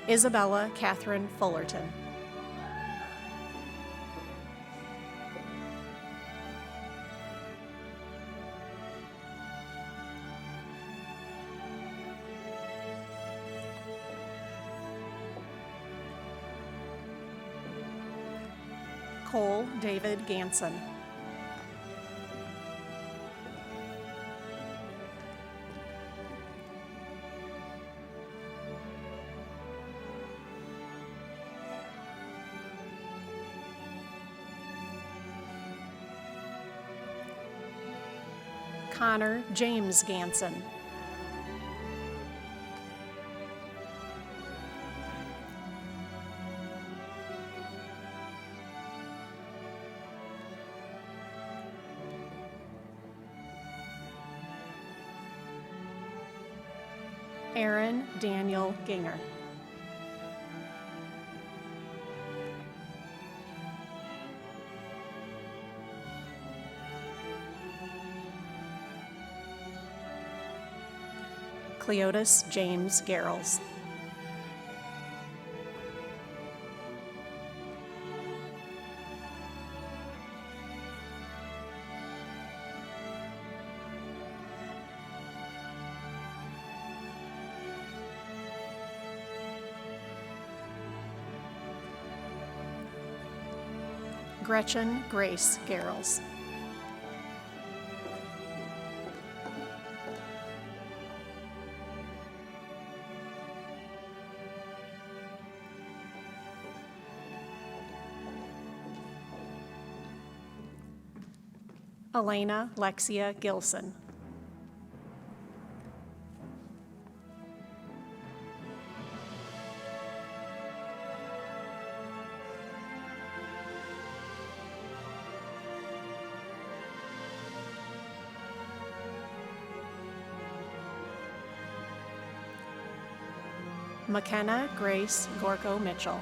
Isabella Catherine Fullerton. Cole David Ganson. Connor James Ganson. Aaron Daniel Ginger. Cleotis James Garrels. Gretchen Grace Garrels. Elena Lexia Gilson. McKenna Grace Gorko Mitchell.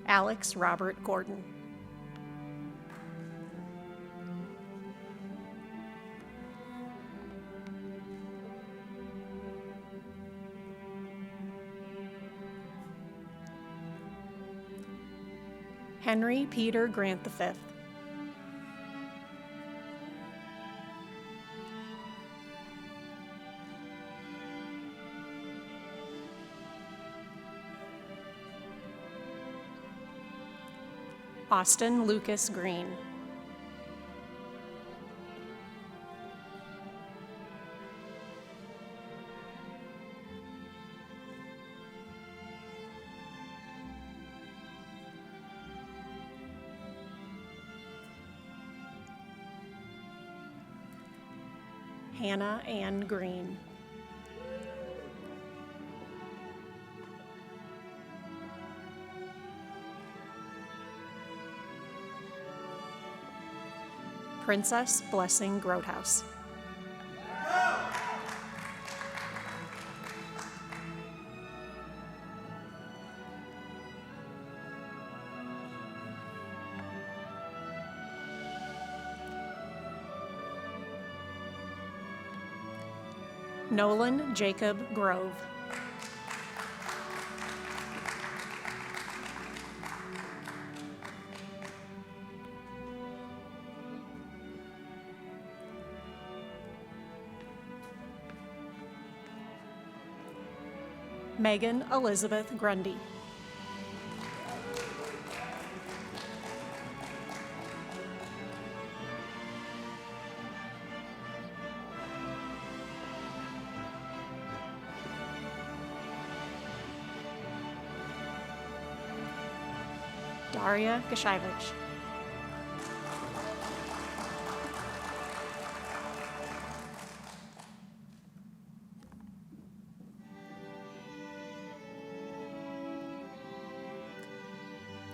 Alex Robert Gordon. Henry Peter Grant V. Austin Lucas Green. Hannah Ann Green. Princess Blessing Grotehouse. Nolan Jacob Grove. Megan Elizabeth Grundy. Daria Gashivich.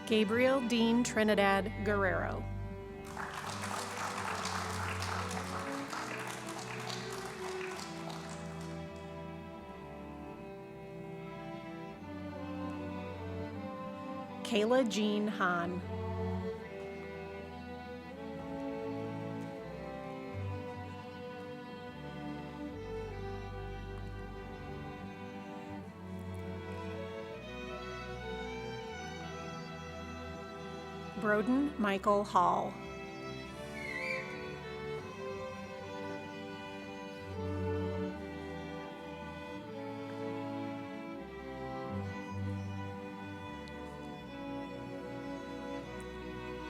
Gabriel Dean Trinidad Guerrero. Kayla Jean Hahn. Broden Michael Hall.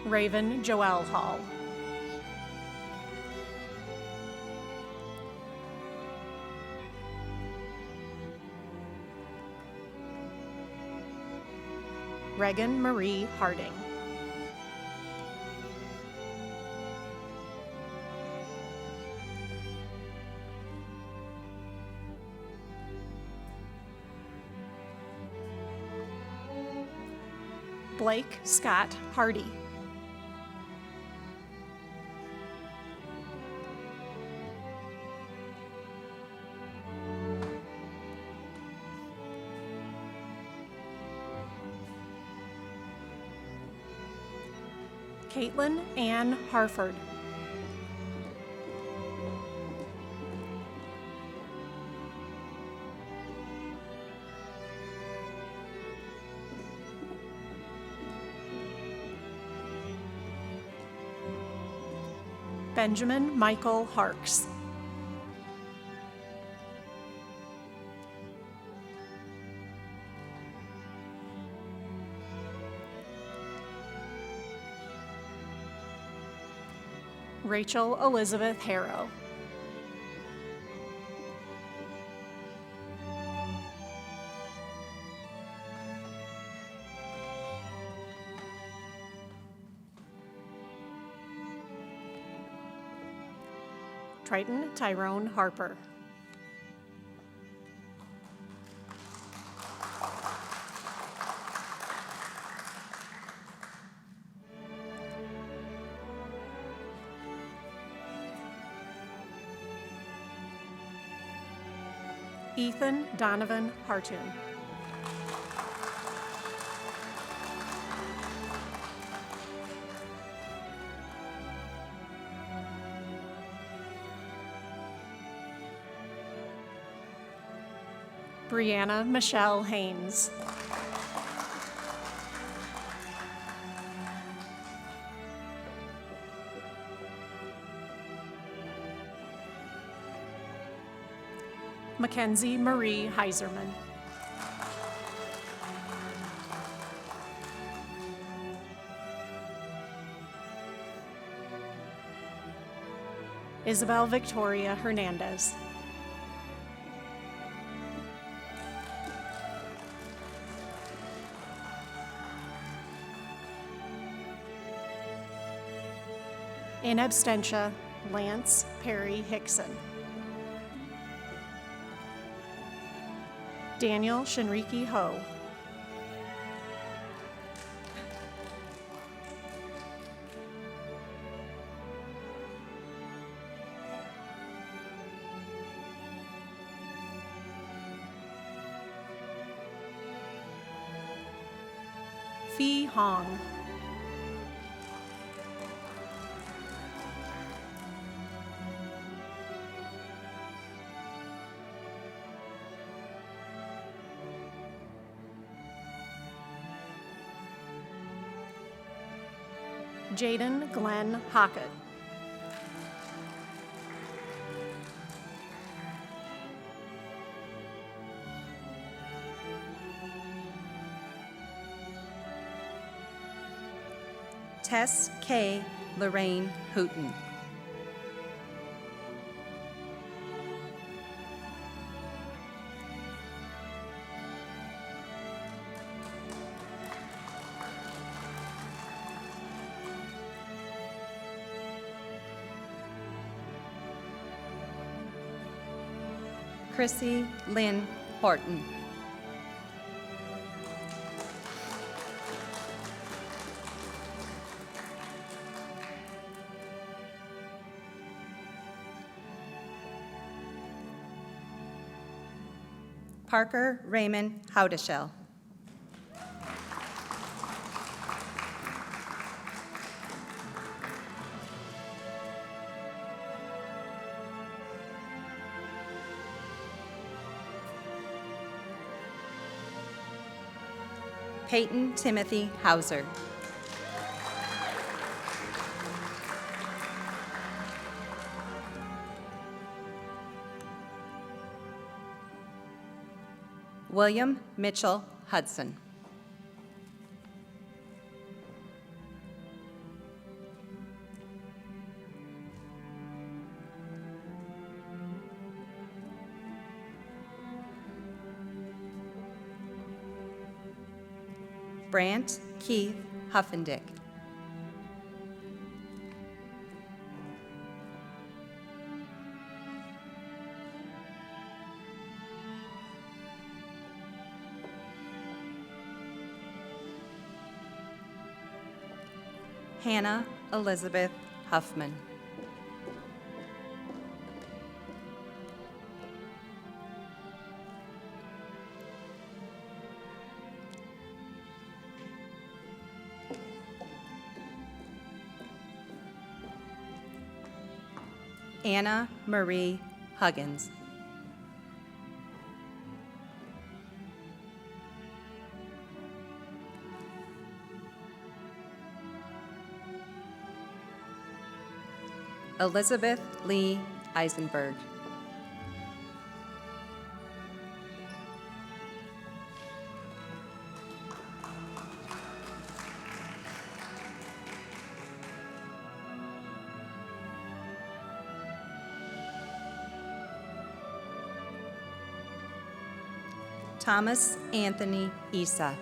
Raven Joelle Hall. Regan Marie Harding. Blake Scott Hardy. Caitlin Ann Harford. Benjamin Michael Harks. Rachel Elizabeth Harrow. Triton Tyrone Harper. Ethan Donovan Hartoon. Brianna Michelle Haynes. Mackenzie Marie Heiserman. Isabel Victoria Hernandez. In absentia, Lance Perry Hickson. Daniel Shinriki Ho. Phi Hong. Jaden Glenn Hockett. Tess K. Lorraine Houghton. Chrissy Lynn Horton. Parker Raymond Howdeshell. Peyton Timothy Hauser. William Mitchell Hudson. Brant Keith Huffendick. Hannah Elizabeth Huffman. Anna Marie Huggins. Elizabeth Lee Eisenberg. Thomas Anthony Isa.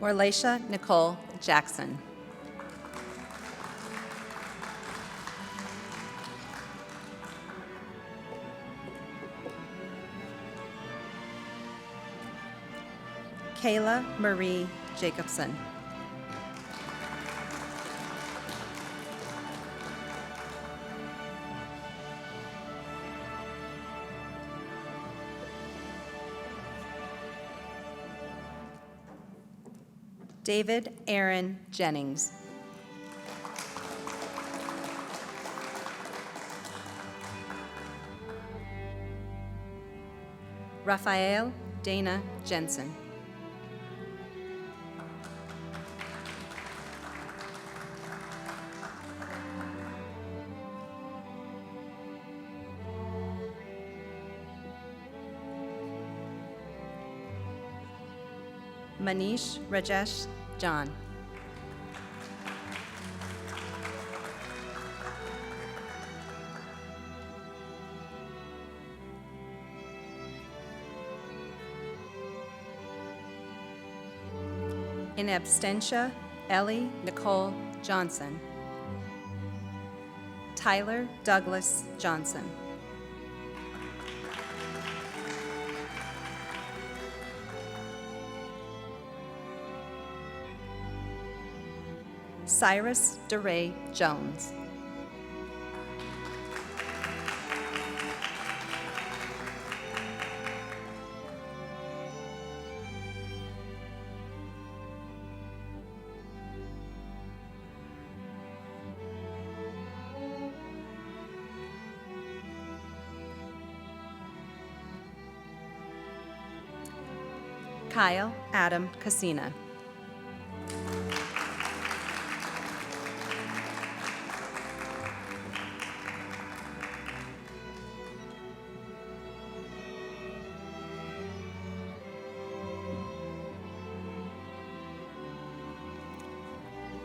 Orlacia Nicole Jackson. Kayla Marie Jacobson. David Aaron Jennings. Raphael Dana Jensen. Manish Rajesh John. In absentia, Ellie Nicole Johnson. Tyler Douglas Johnson. Cyrus DeRay Jones. Kyle Adam Casina.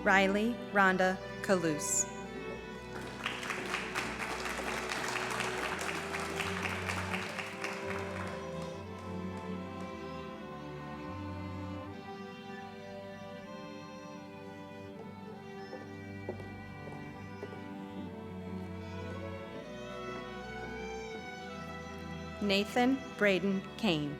Riley Rhonda Calouse. Nathan Braden Kane.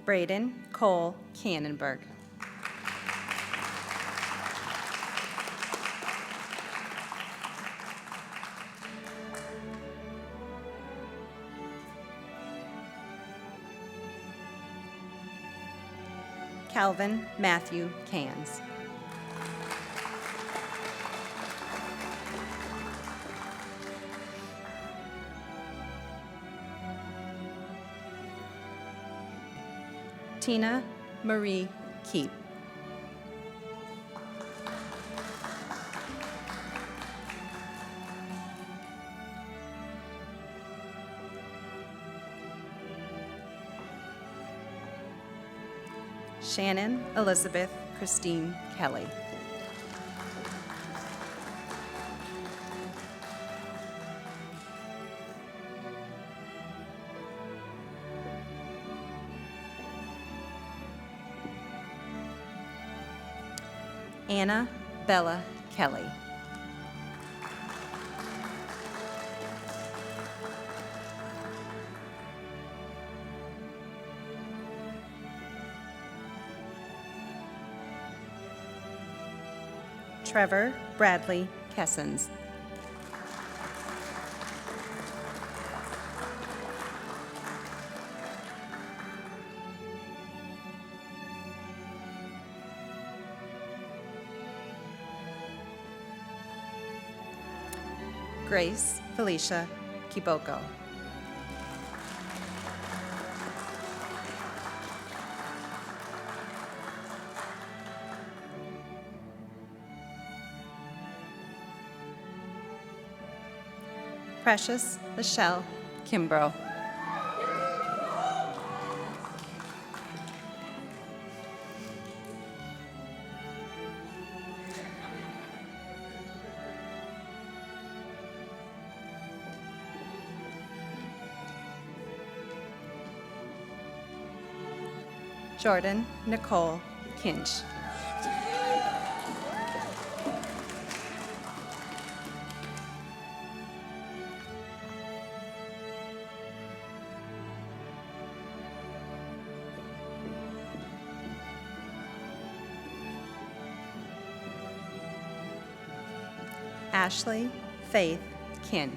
Braden Cole Cannonberg. Calvin Matthew Cans. Tina Marie Keep. Shannon Elizabeth Christine Kelly. Anna Bella Kelly. Trevor Bradley Kessens. Grace Felicia Kiboko. Precious Michelle Kimbrough. Jordan Nicole Kinch. Ashley Faith Kin.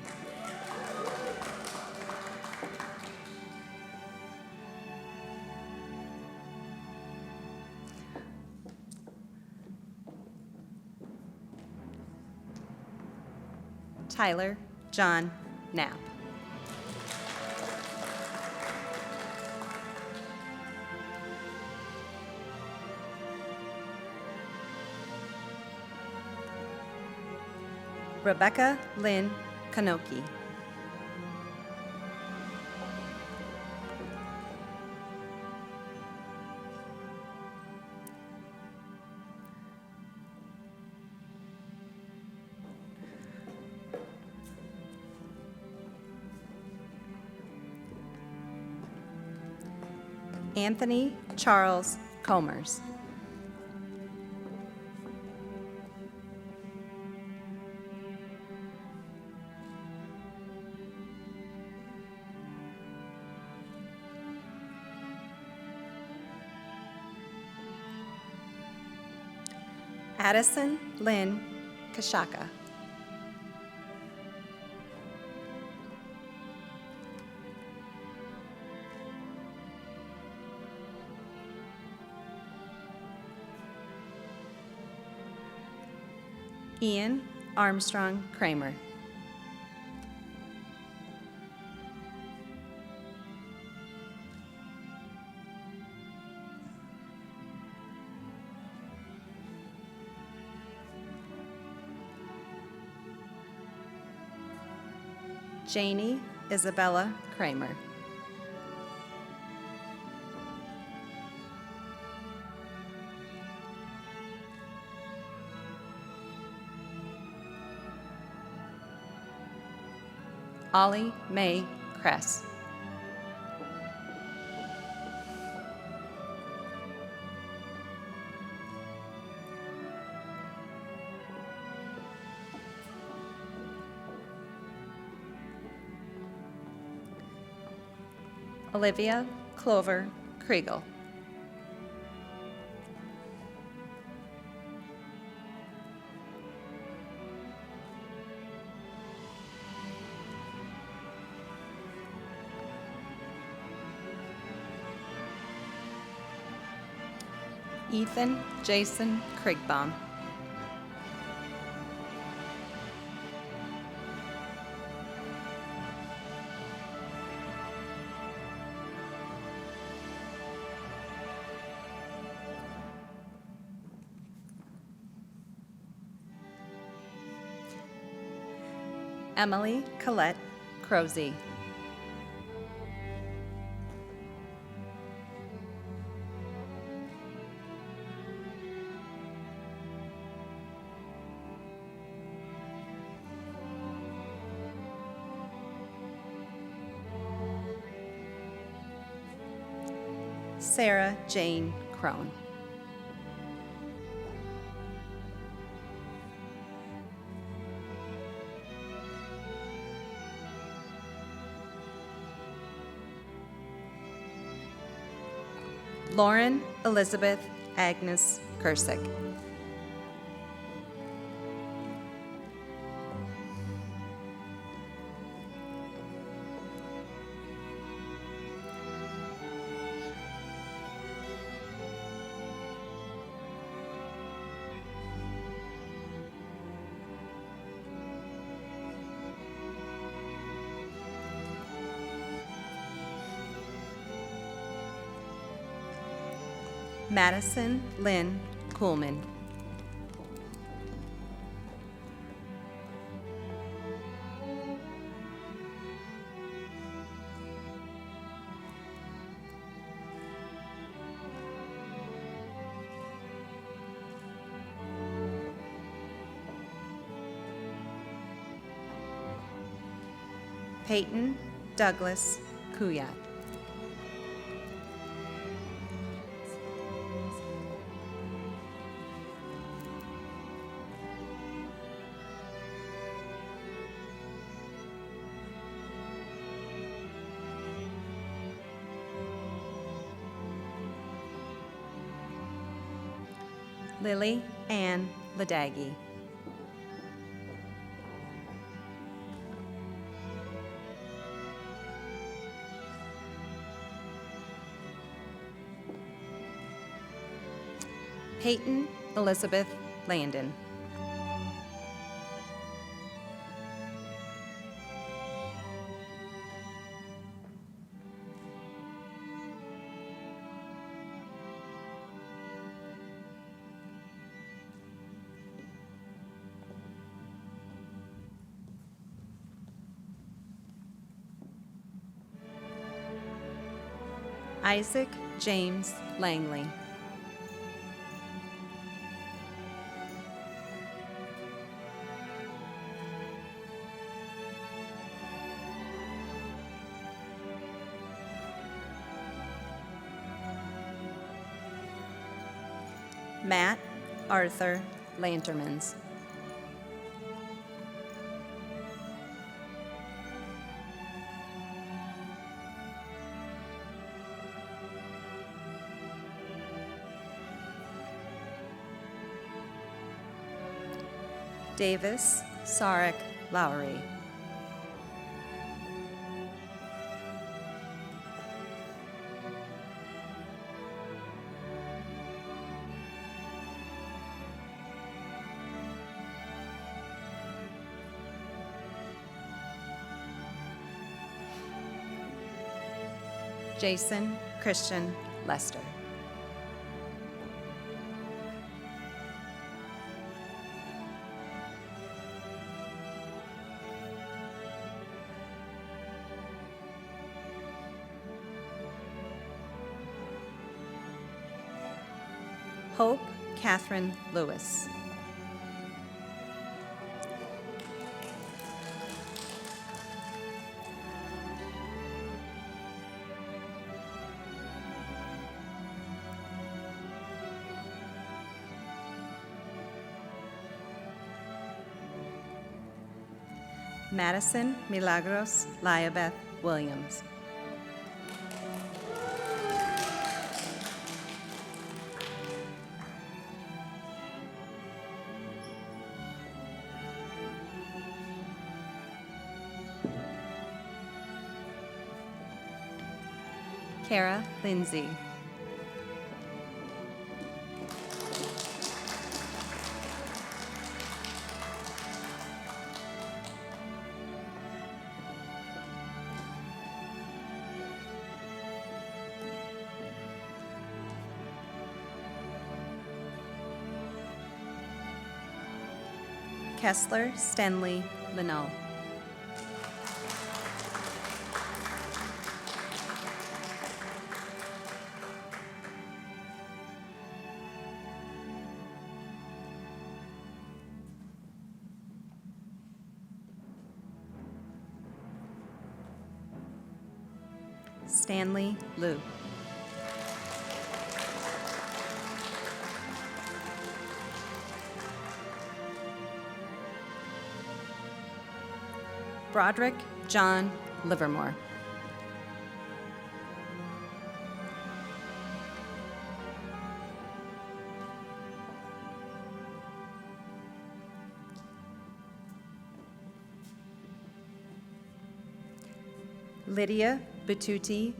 Tyler John Knapp. Rebecca Lynn Kanoki. Anthony Charles Comers. Addison Lynn Kashaka. Ian Armstrong Kramer. Janie Isabella Kramer. Ollie Mae Kress. Olivia Clover Kriegel. Ethan Jason Krigbaum. Emily Collette Crozy. Sarah Jane Crone. Lauren Elizabeth Agnes Kursick. Madison Lynn Kuhlman. Peyton Douglas Kuyat. Lily Ann Ladaghi. Peyton Elizabeth Landon. Isaac James Langley. Matt Arthur Lantermans. Davis Sarek Lowry. Jason Christian Lester. Hope Catherine Lewis. Madison Milagros Liabeth Williams. Kara Lindsay. Kessler Stanley Linnell. Stanley Liu. Broderick John Livermore. Lydia Batuti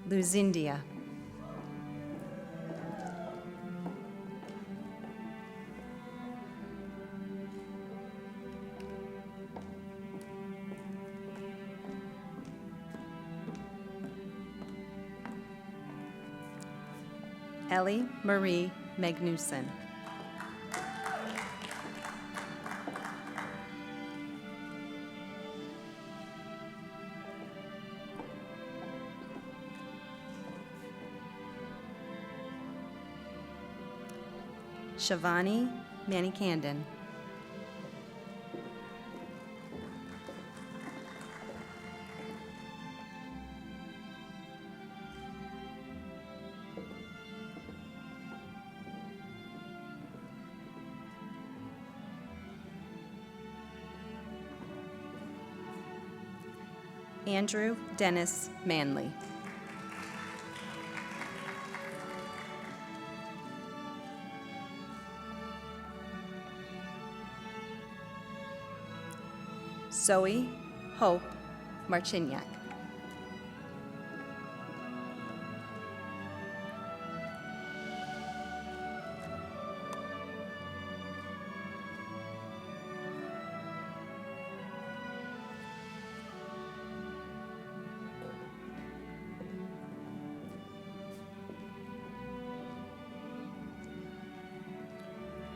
Luzindia. Ellie Marie Magnuson. Shivani Manicandon. Andrew Dennis Manley. Zoe Hope Marciniak.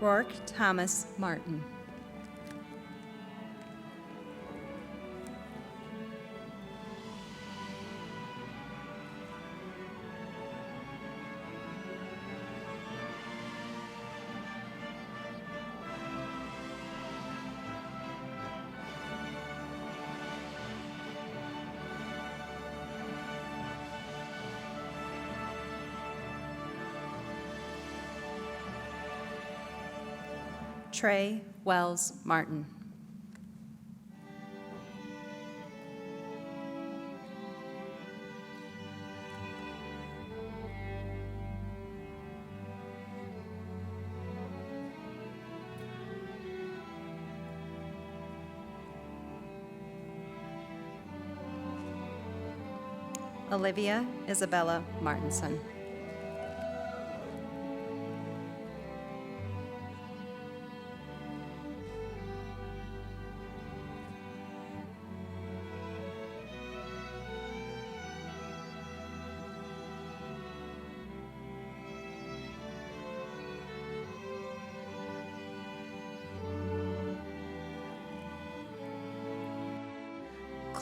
Rourke Thomas Martin. Trey Wells Martin. Olivia Isabella Martinson.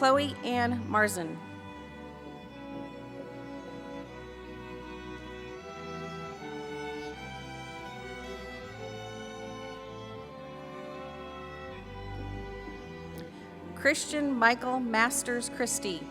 Chloe Ann Marzin. Christian Michael Masters Christie.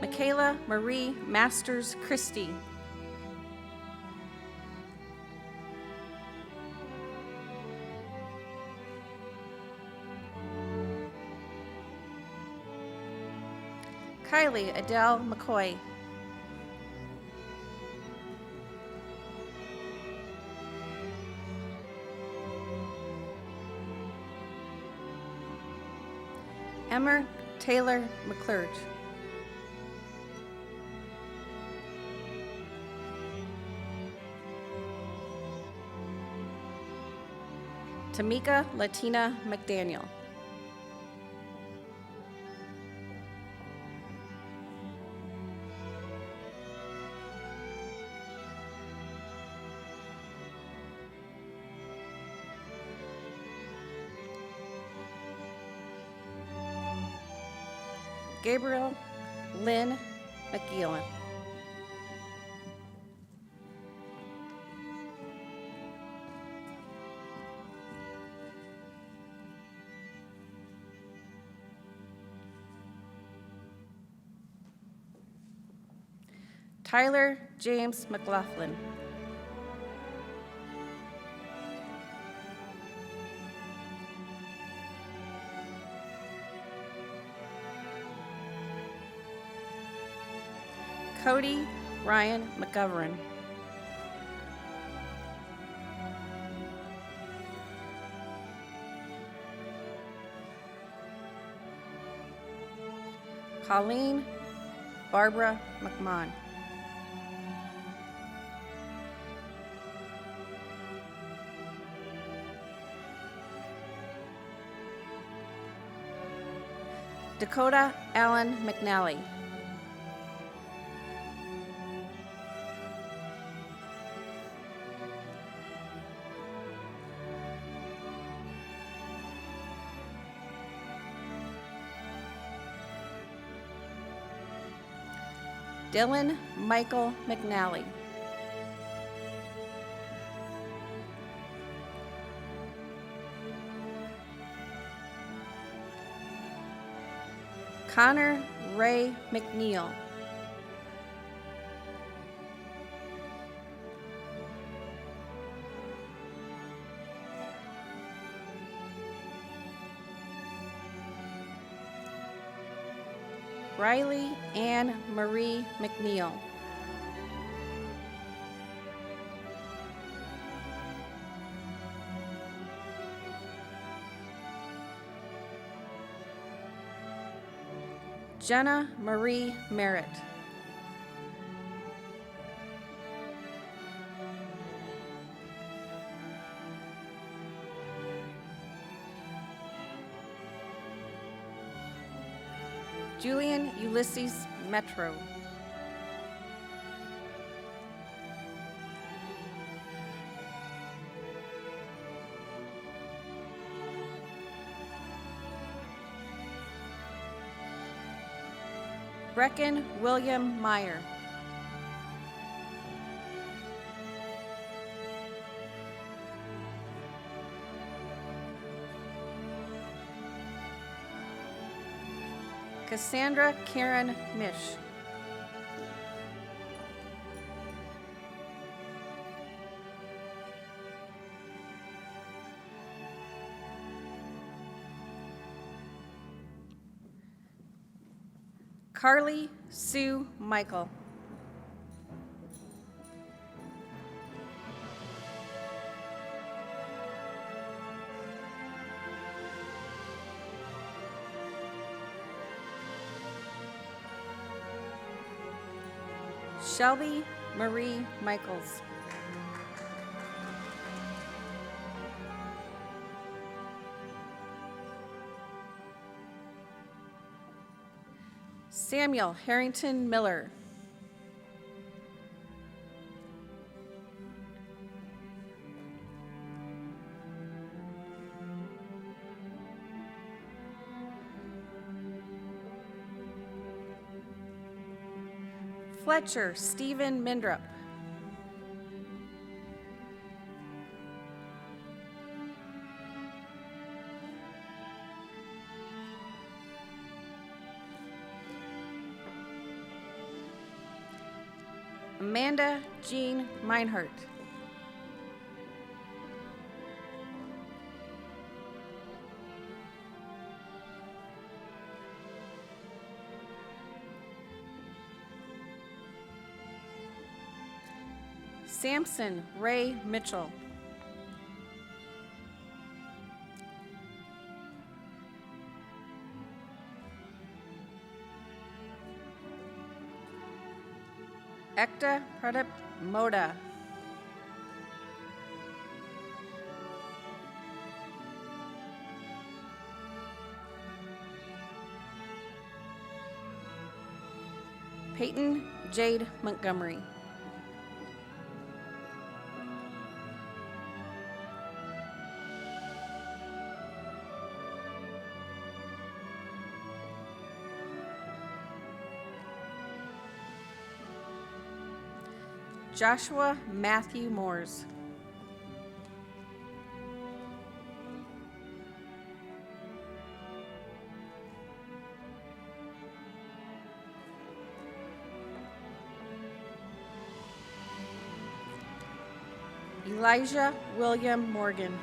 Michaela Marie Masters Christie. Kylie Adele McCoy. Emmer Taylor McClurge. Tamika Latina McDaniel. Gabriel Lynn McGeown. Tyler James McLaughlin. Cody Ryan McGovern. Colleen Barbara McMahon. Dakota Allen McNally. Dylan Michael McNally. Connor Ray McNeil. Riley Ann Marie McNeil. Jenna Marie Merritt. Julian Ulysses Metro. Brecken William Meyer. Cassandra Karen Mish. Carly Sue Michael. Shelby Marie Michaels. Samuel Harrington Miller. Fletcher Stephen Mindrup. Amanda Jean Meinhardt. Samson Ray Mitchell. Ekta Pradip Moda. Peyton Jade Montgomery. Joshua Matthew Moores. Elijah William Morgan.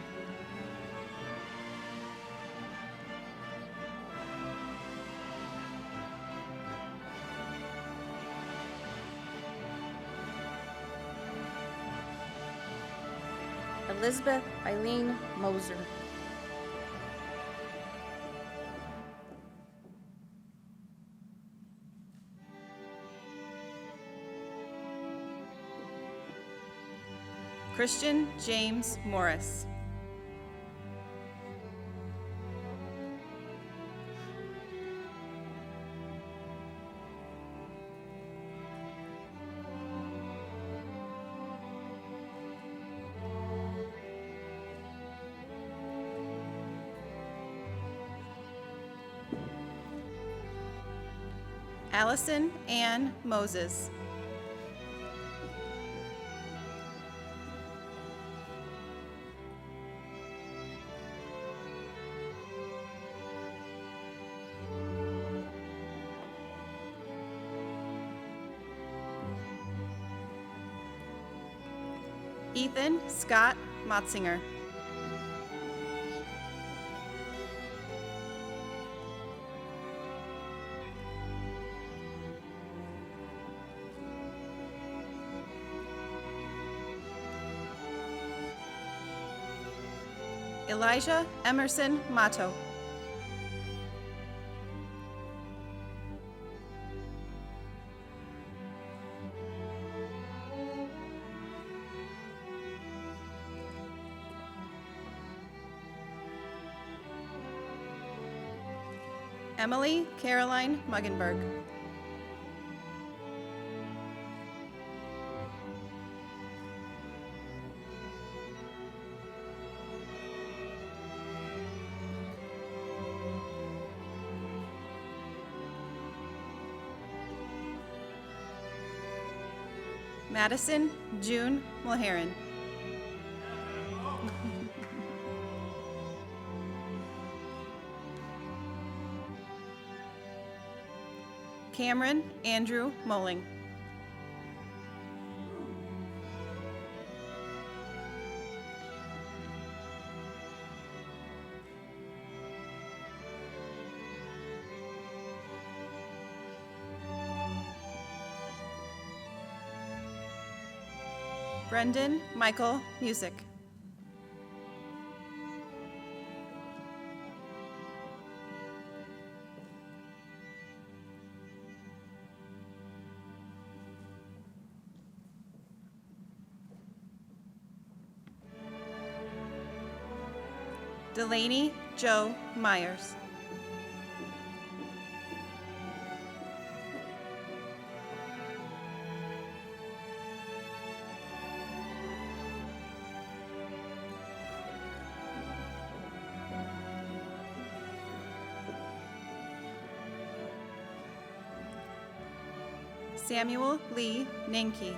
Elizabeth Eileen Moser. Christian James Morris. Allison Ann Moses. Ethan Scott Motzinger. Elijah Emerson Mato. Emily Caroline Muggenberg. Madison June Mulheron. Cameron Andrew Moling. Brendan Michael Music. Delaney Joe Myers. Samuel Lee Ninke.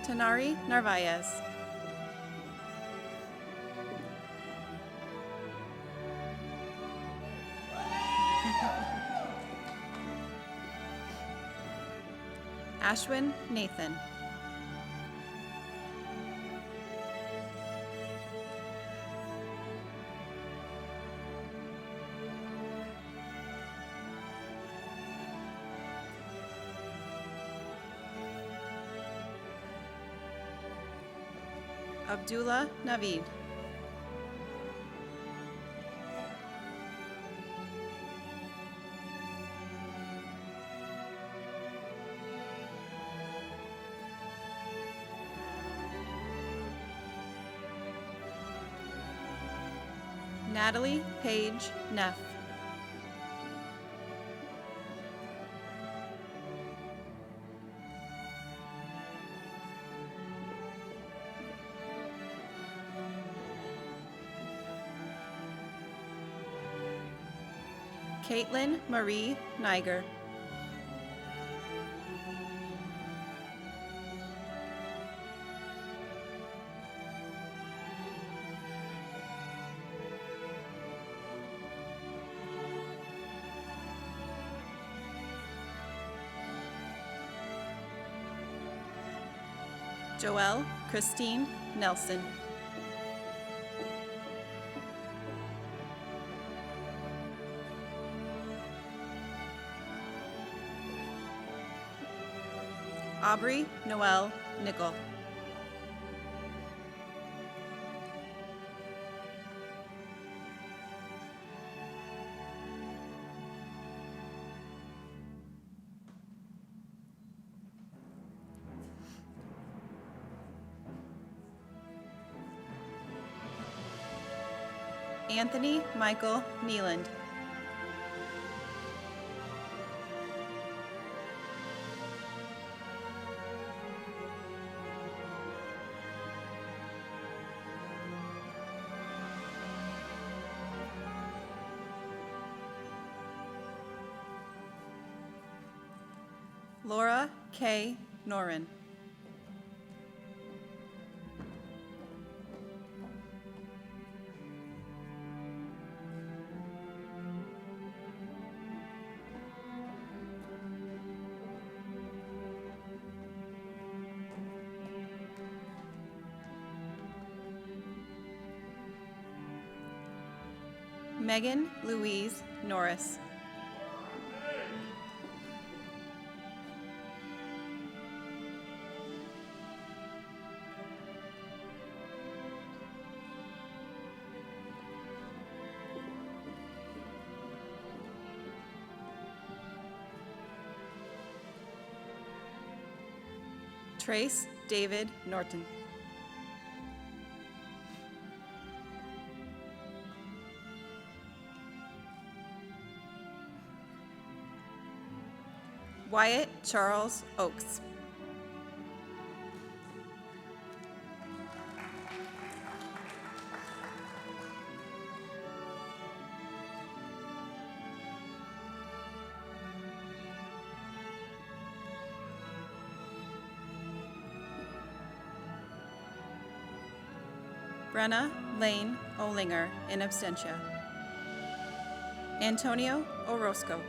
Tanari Narvaez. Ashwin Nathan. Abdullah Naveed. Natalie Page Neff. Caitlin Marie Niger. Joelle Christine Nelson. Aubrey Noel Nickel. Anthony Michael Nealand. Laura K. Norin. Megan Louise Norris. Trace David Norton. Wyatt Charles Oakes. Brenna Lane Olinger in absentia. Antonio Orozco.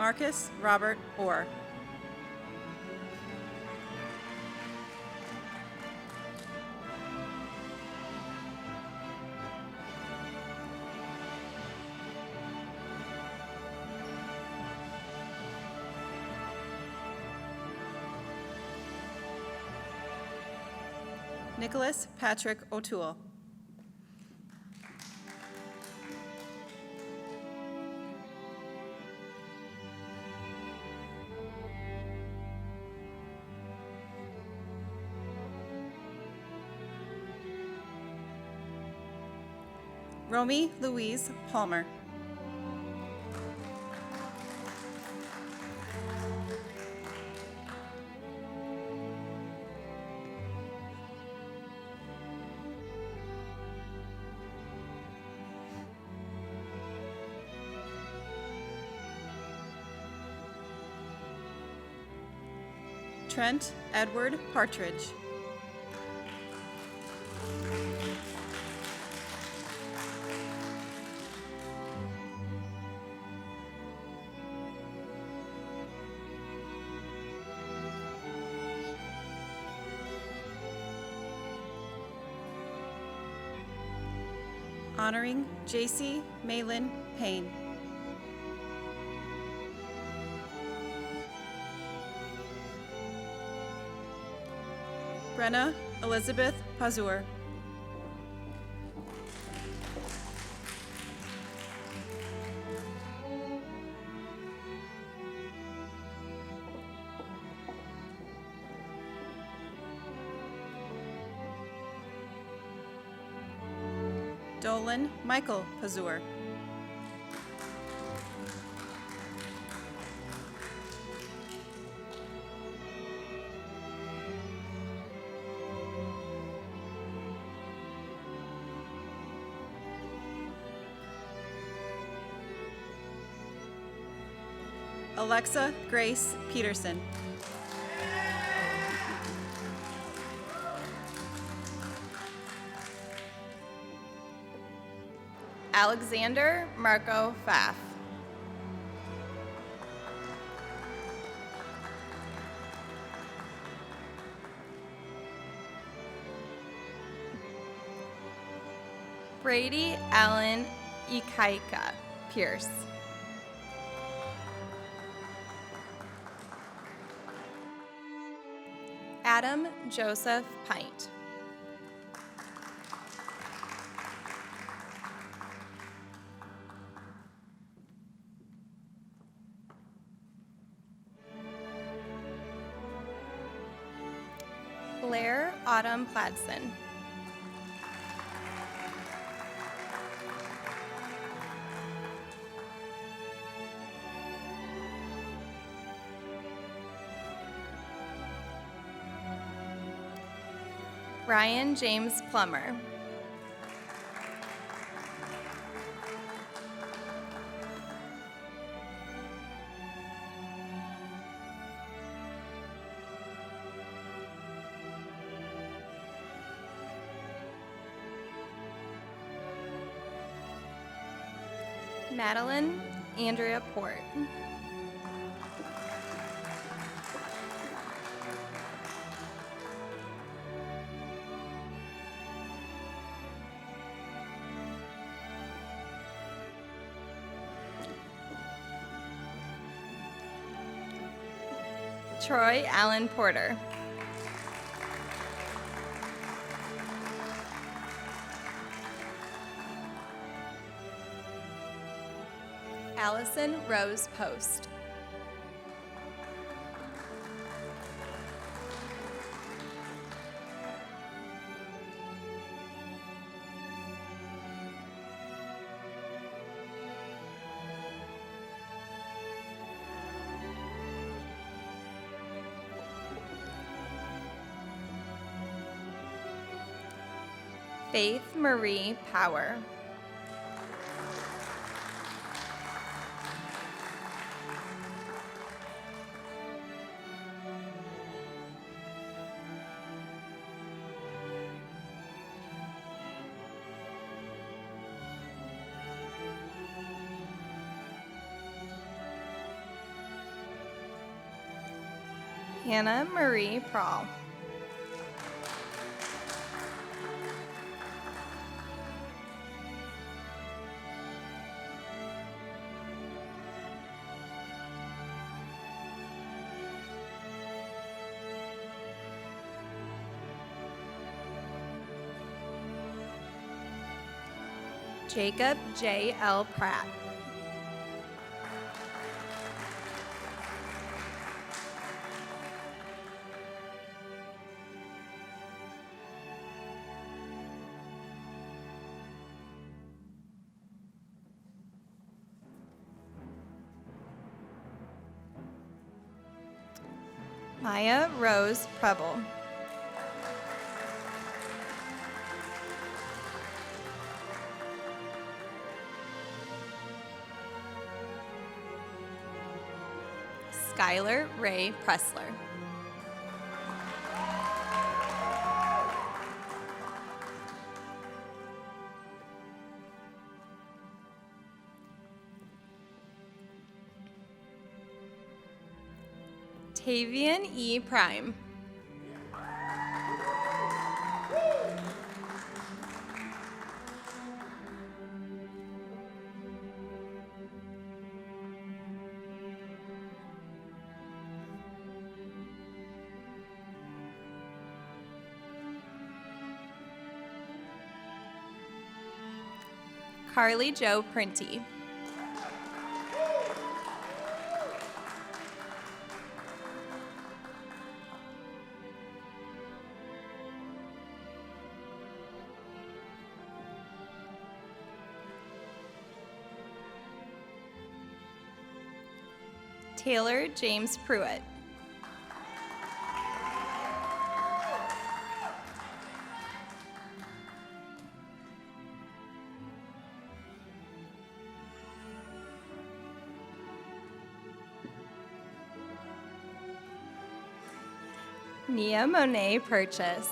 Marcus Robert Orr. Nicholas Patrick O'Toole. Romy Louise Palmer. Trent Edward Partridge. Honoring J.C. Malin Payne. Brenna Elizabeth Pazur. Dolan Michael Pazur. Alexa Grace Peterson. Alexander Marco Pfaff. Brady Allen Ikaika Pierce. Adam Joseph Pint. Blair Autumn Pladson. Ryan James Plummer. Madeline Andrea Port. Troy Allen Porter. Allison Rose Post. Faith Marie Power. Hannah Marie Prawl. Jacob J. L. Pratt. Maya Rose Preble. Skylar Ray Pressler. Tavian E. Prime. Carly Jo Printy. Taylor James Pruitt. Nia Monet Purchase.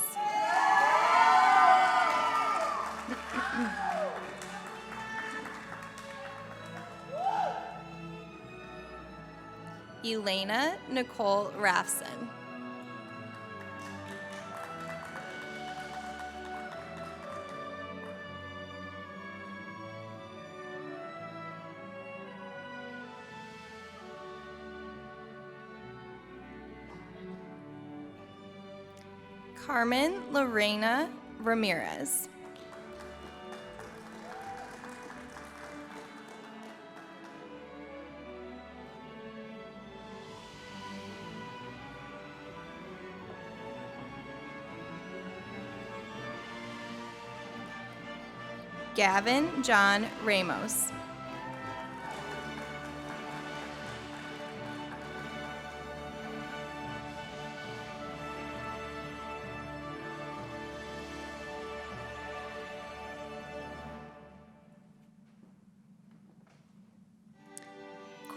Elena Nicole Raffson. Carmen Lorena Ramirez. Gavin John Ramos.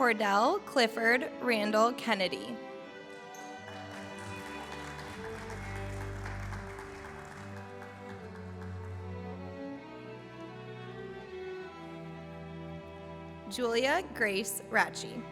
Cordell Clifford Randall Kennedy. Julia Grace Ratchie.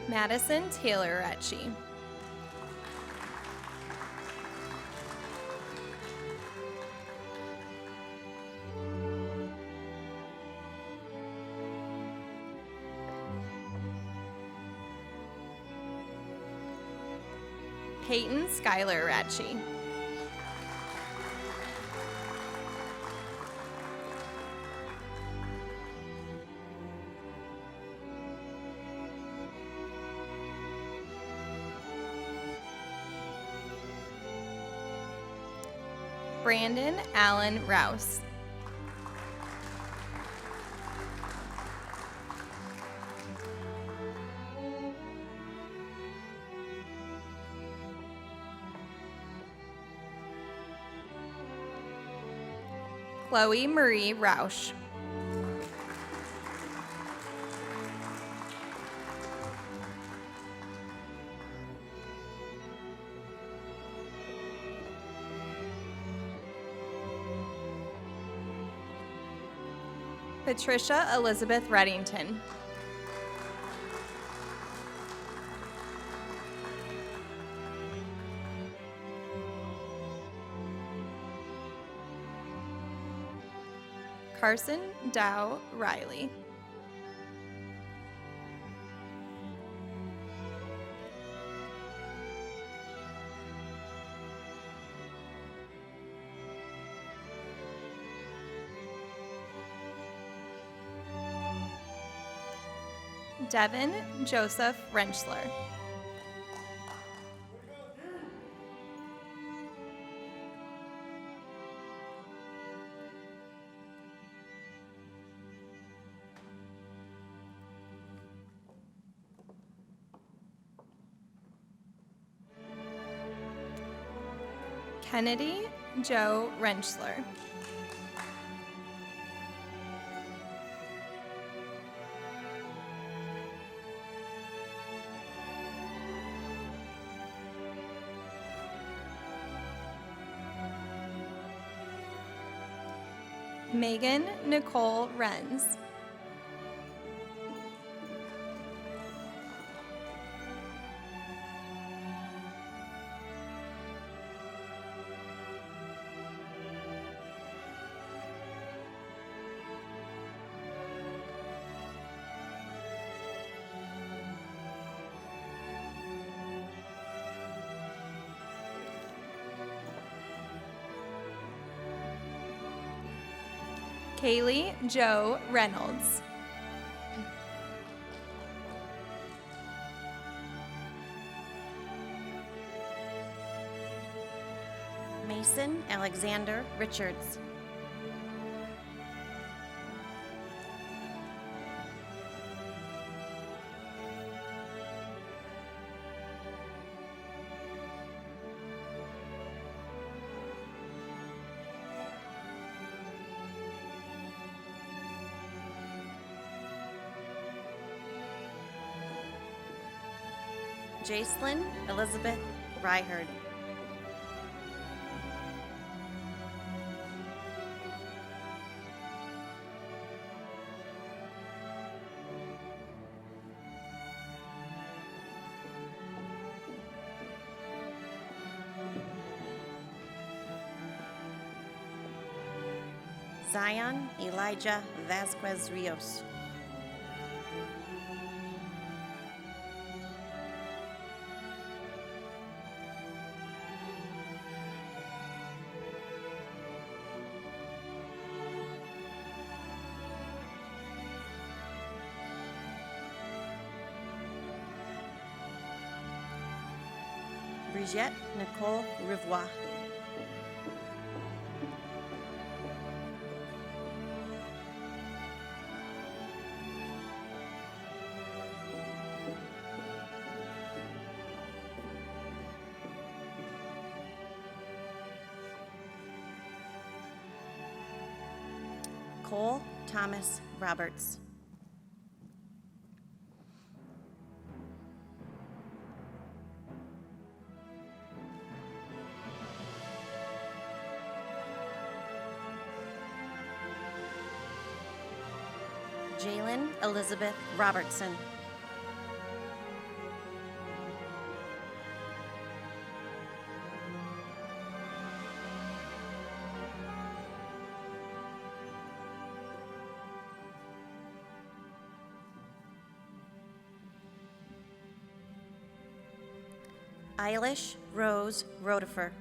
Madison Taylor Ratchie. Peyton Skylar Ratchie. Brandon Allen Rouse. Chloe Marie Roush. Patricia Elizabeth Reddington. Carson Dow Riley. Devin Joseph Renschler. Kennedy Joe Renschler. Megan Nicole Renz. Kaylee Joe Reynolds. Mason Alexander Richards. Jacelyn Elizabeth Ryherd. Zion Elijah Vasquez Rios. Brigitte Nicole Rivois. Nicole Thomas Roberts. Jalen Elizabeth Robertson. Eilish Rose Rotifer.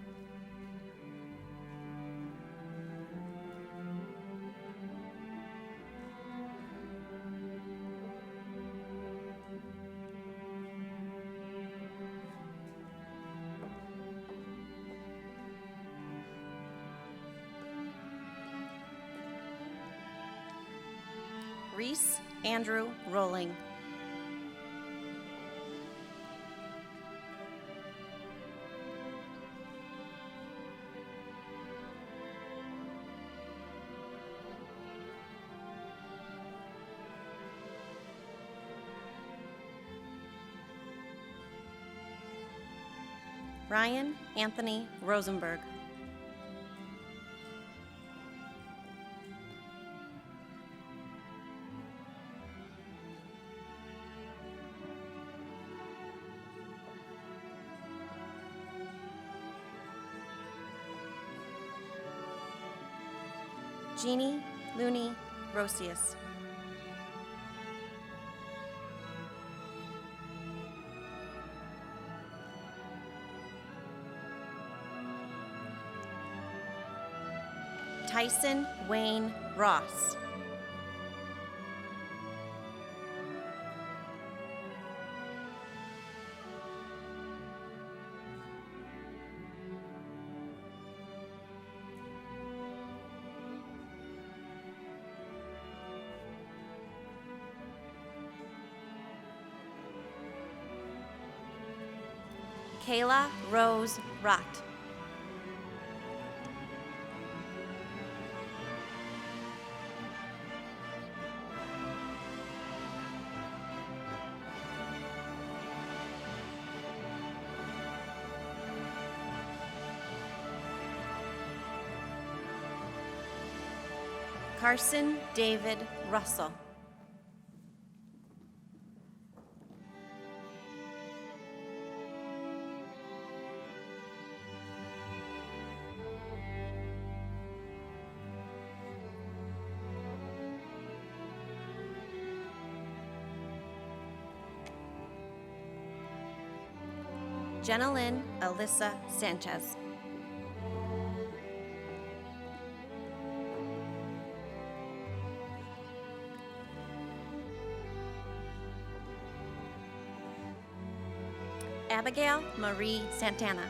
Reese Andrew Rolling. Ryan Anthony Rosenberg. Jeannie Looney Rosius. Tyson Wayne Ross. Kayla Rose Rott. Carson David Russell. Jenna Lynn Alyssa Sanchez. Abigail Marie Santana.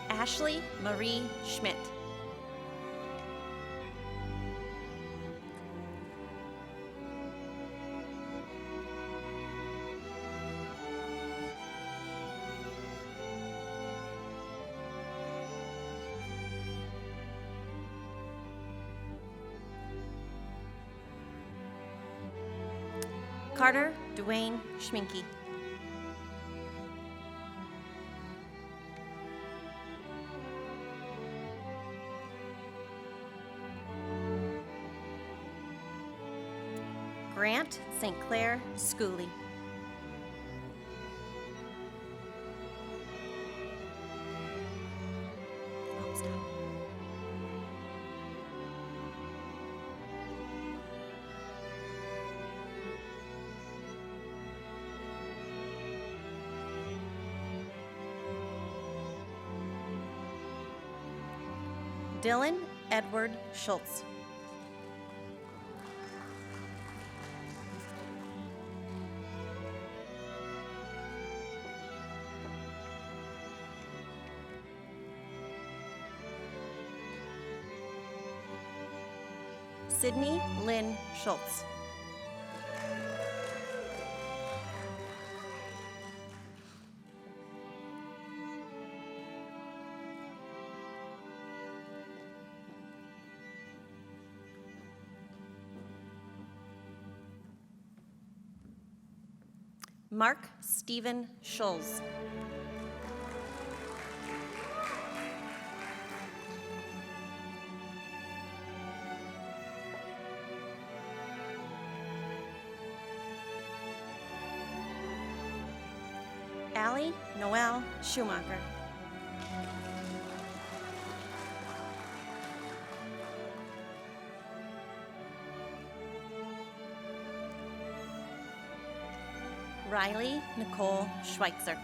Ashley Marie Schmidt. Carter Dwayne Schminke. Grant St. Clair Schooley. Dylan Edward Schultz. Sydney Lynn Schultz. Mark Stephen Schulz. Allie Noel Schumacher. Riley Nicole Schweitzer.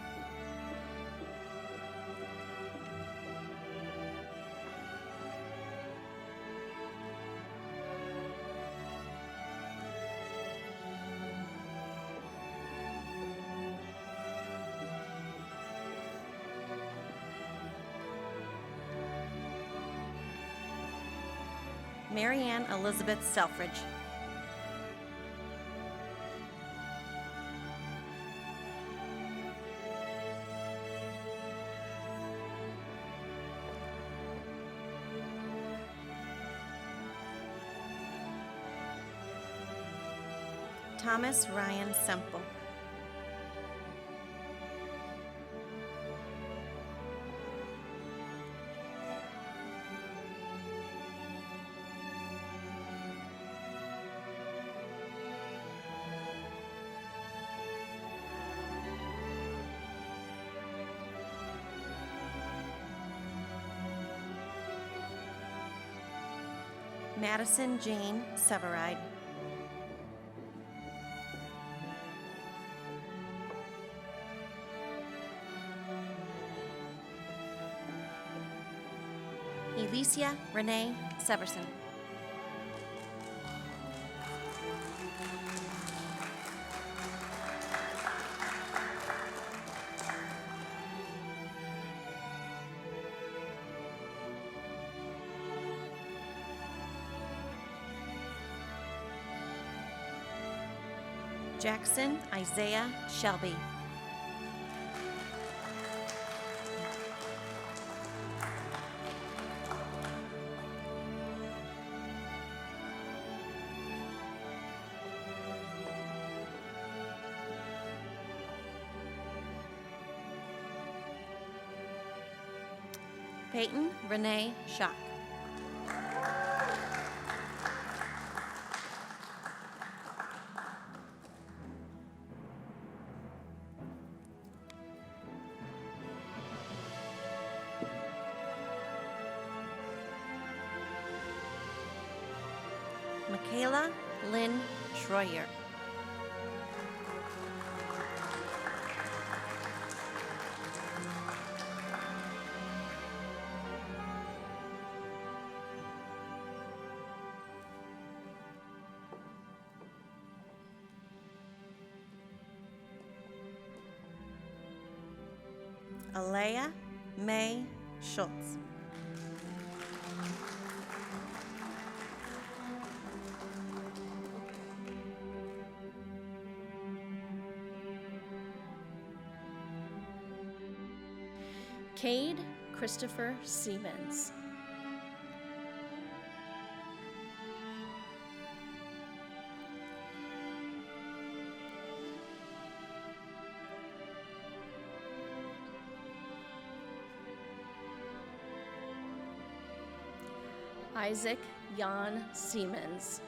Marianne Elizabeth Selfridge. Thomas Ryan Semple. Madison Jane Severide. Alicia Renee Severson. Jackson Isaiah Shelby. Peyton Renee Schock. Michaela Lynn Schroyer. Alea May Schultz. Cade Christopher Siemens. Isaac Jan Siemens.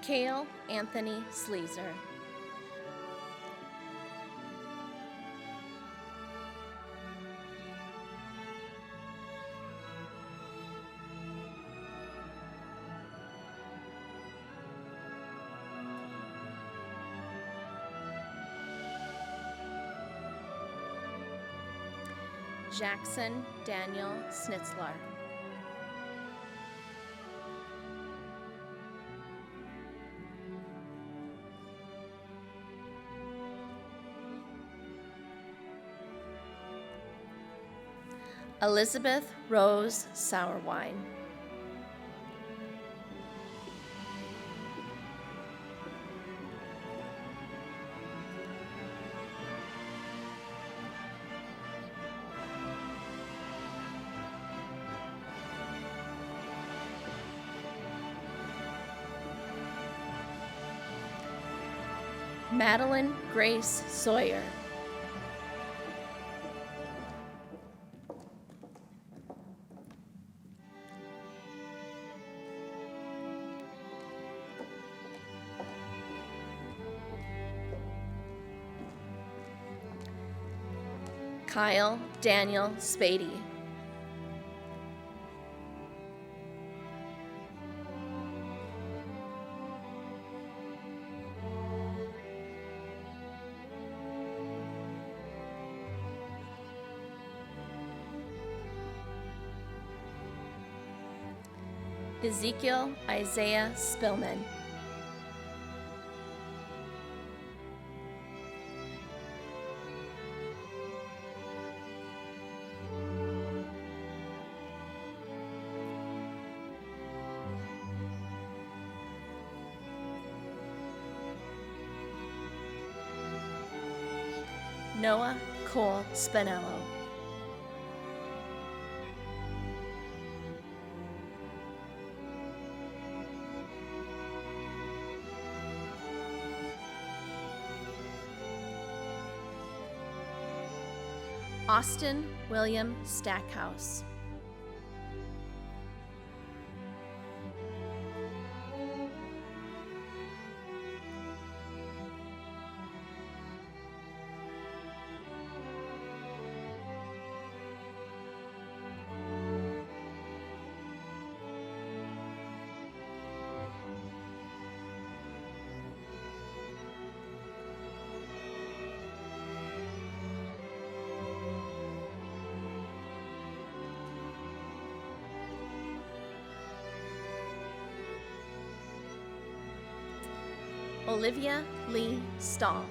Cale Anthony Sleezer. Jackson Daniel Snitzlar. Elizabeth Rose Sourwine. Madeline Grace Sawyer. Kyle Daniel Spady. Ezekiel Isaiah Spillman. Noah Cole Spinello. Austin William Stackhouse. Olivia Lee Stahl.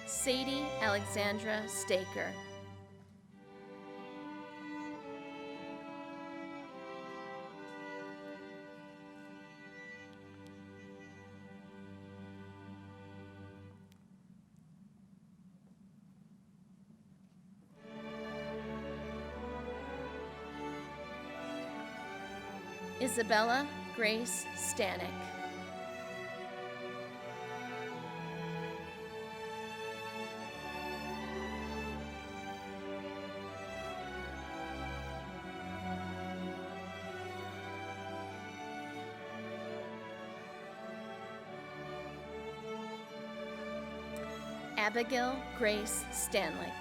Sadie Alexandra Staker. Isabella Grace Stanek. Abigail Grace Stanlick.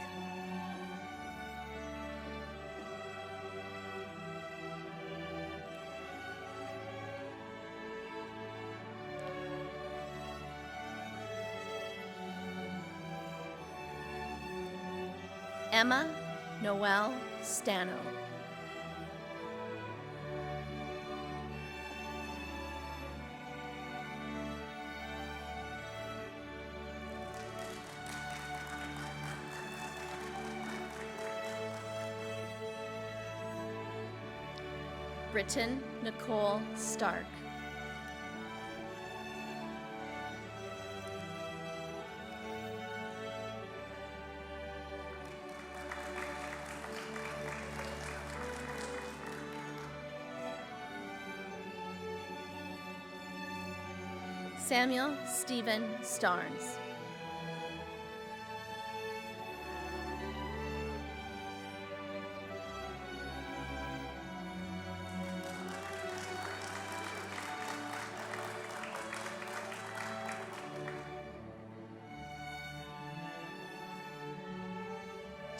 Emma Noel Stano. Britton Nicole Stark. Samuel Stephen Starnes.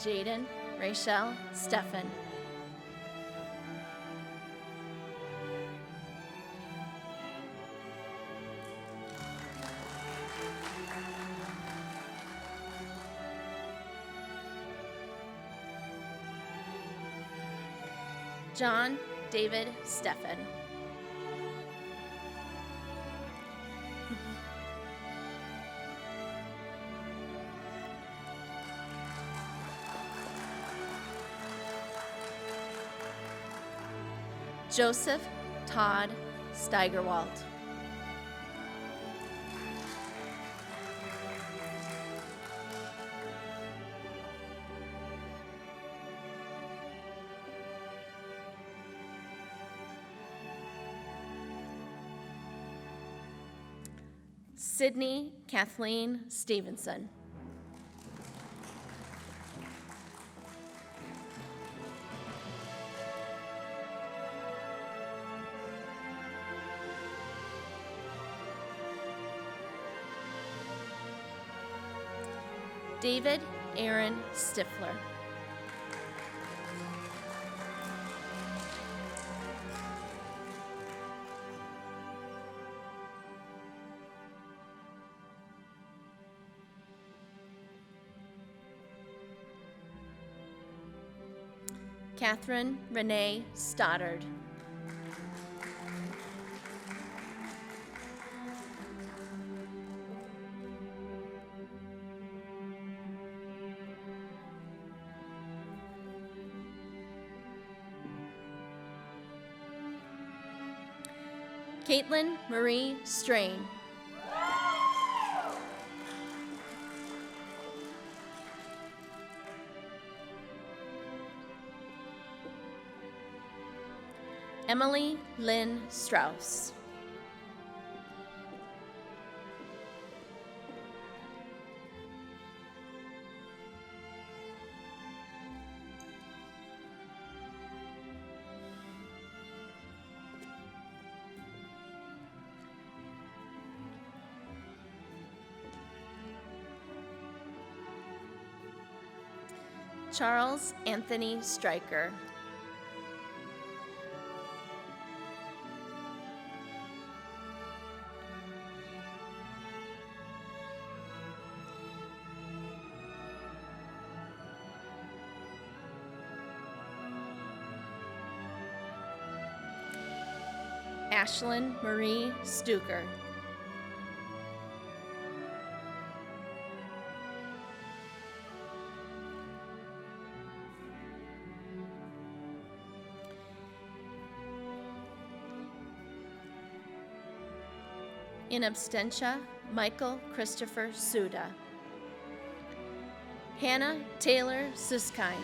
Jaden, Rachel, Stefan. John, David, Stefan. Joseph, Todd, Steigerwald. Sydney, Kathleen, Stevenson. David Aaron Stifler. Catherine Renee Stoddard. Caitlin Marie Strain. Emily Lynn Strauss. Charles Anthony Stryker. Ashlyn Marie Stuker. In absentia, Michael Christopher Suda. Hannah Taylor Suskind.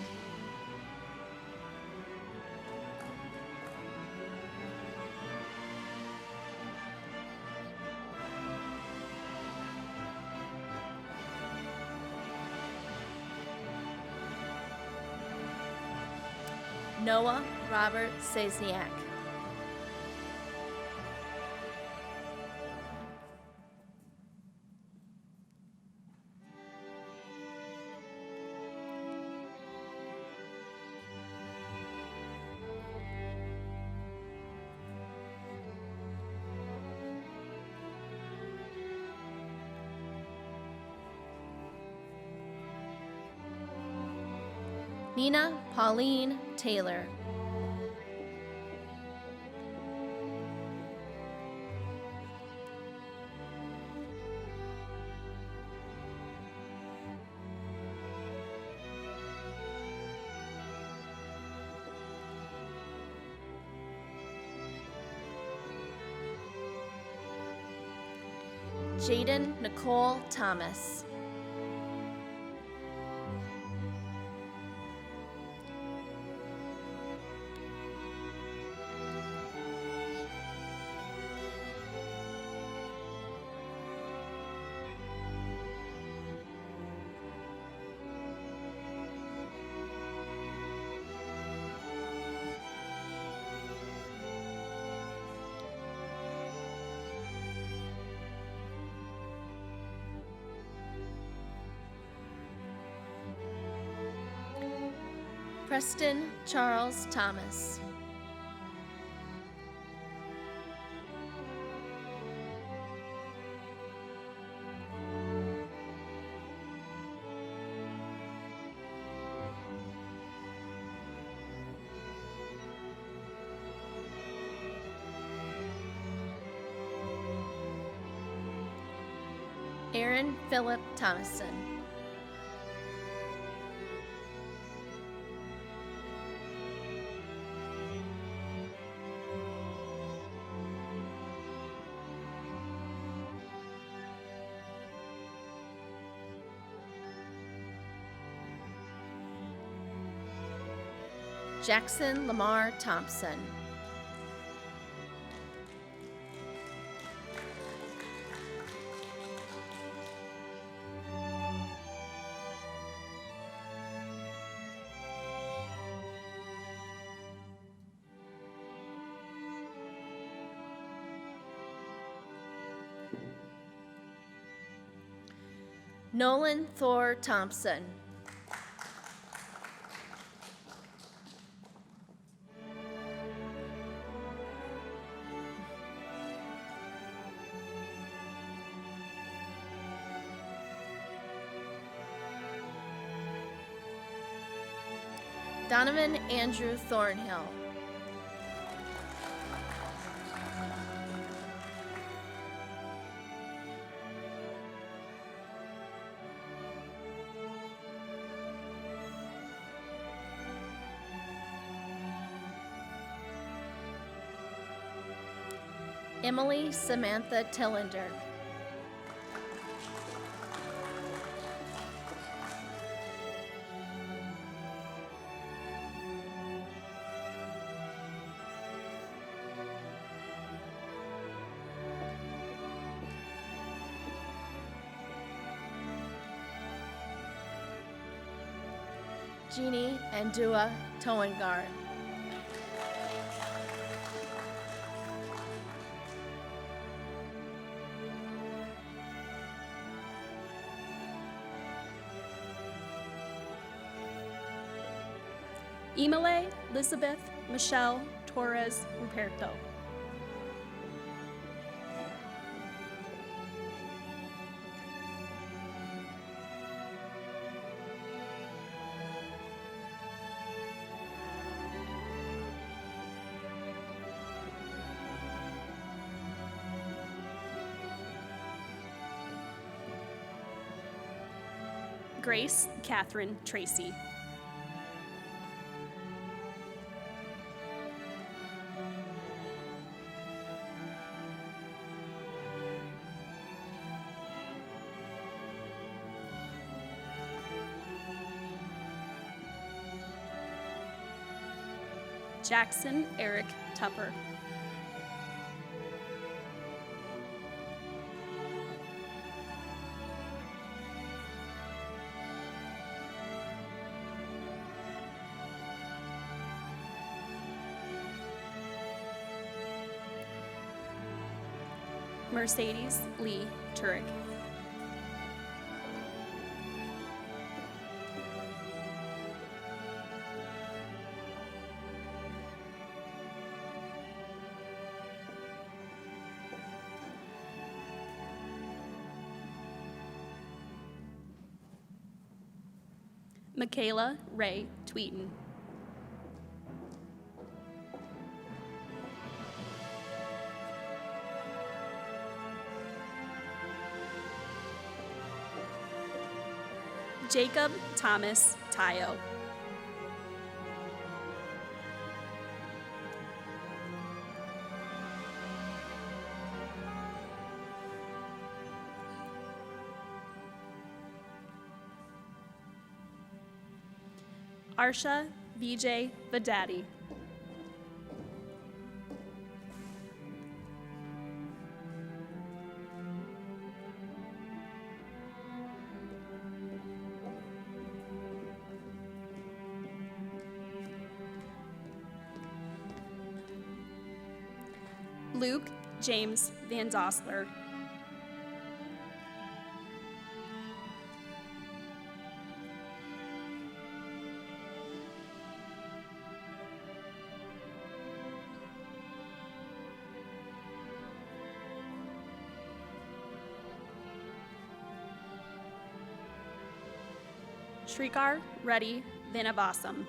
Noah Robert Sazniak. Nina Pauline Taylor. Jaden Nicole Thomas. Preston Charles Thomas. Aaron Philip Thomason. Jackson Lamar Thompson. Nolan Thor Thompson. Donovan Andrew Thornhill. Emily Samantha Tillender. Jeannie and Dua Toengard. Imale Elizabeth Michelle Torres Ruperto. Grace Catherine Tracy. Jackson Eric Tupper. Mercedes Lee Turek. Michaela Ray Tweeton. Jacob Thomas Tayo. Arsha Vijay Vadati. Luke James Van Zosler. Shrikar Reddy Vinavasam.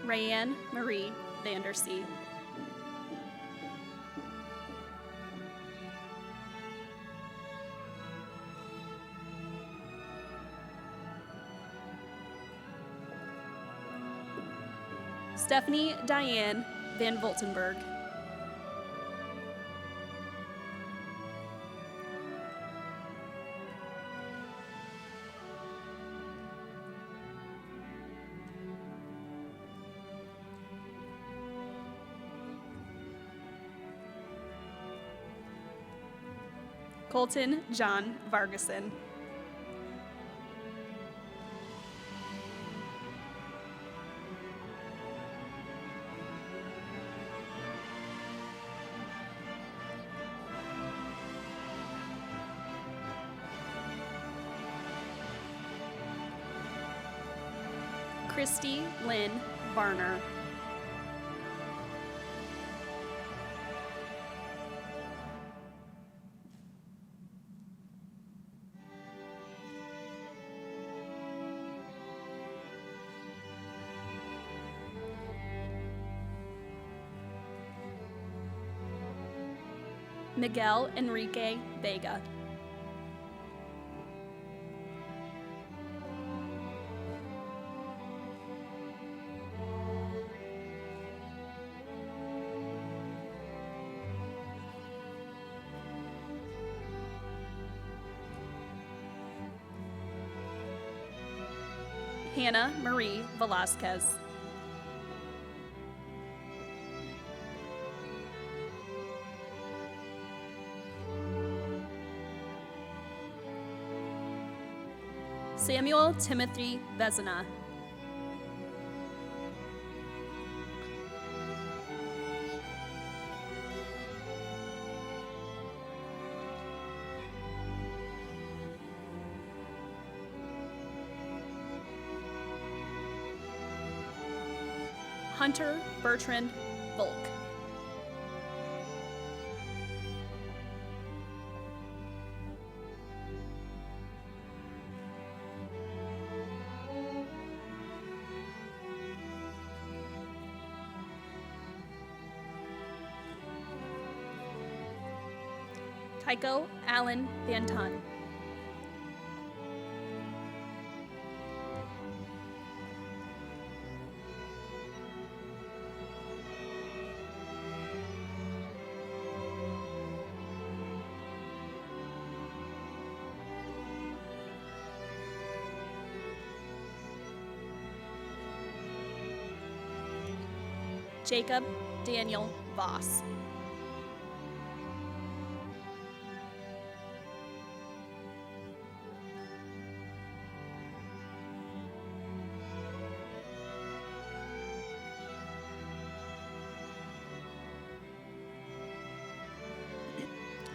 Rayanne Marie Vandersea. Stephanie Diane Van Voltenberg. Colton John Vargason. Christy Lynn Varner. Miguel Enrique Vega. Hannah Marie Velasquez. Samuel Timothy Vezina. Hunter Bertrand Volk. Tycho Allen Van Tun. Jacob Daniel Voss.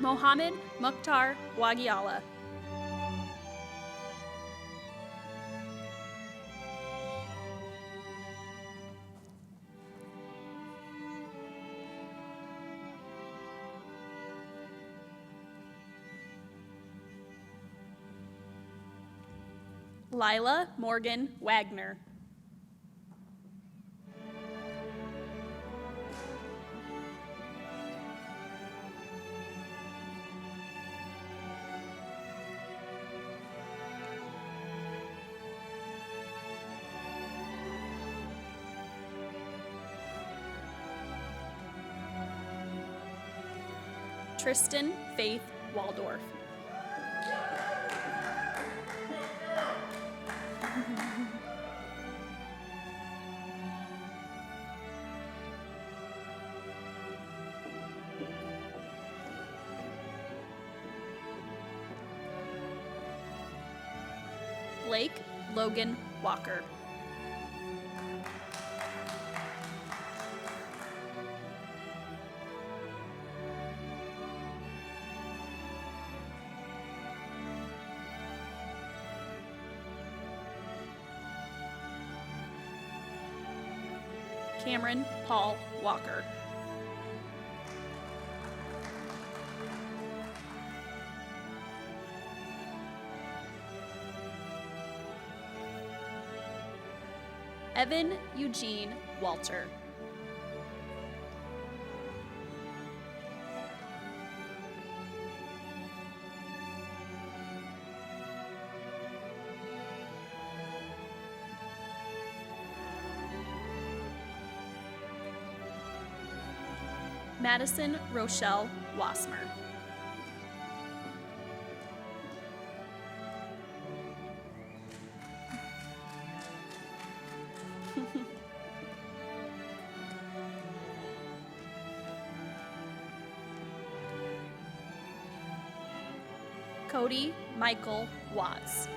Mohammed Mukhtar Wagiala. Lila Morgan Wagner. Tristan Faith Waldorf. Blake Logan Walker. Cameron Paul Walker. Evan Eugene Walter. Madison Rochelle Wassmer. Cody Michael Watts.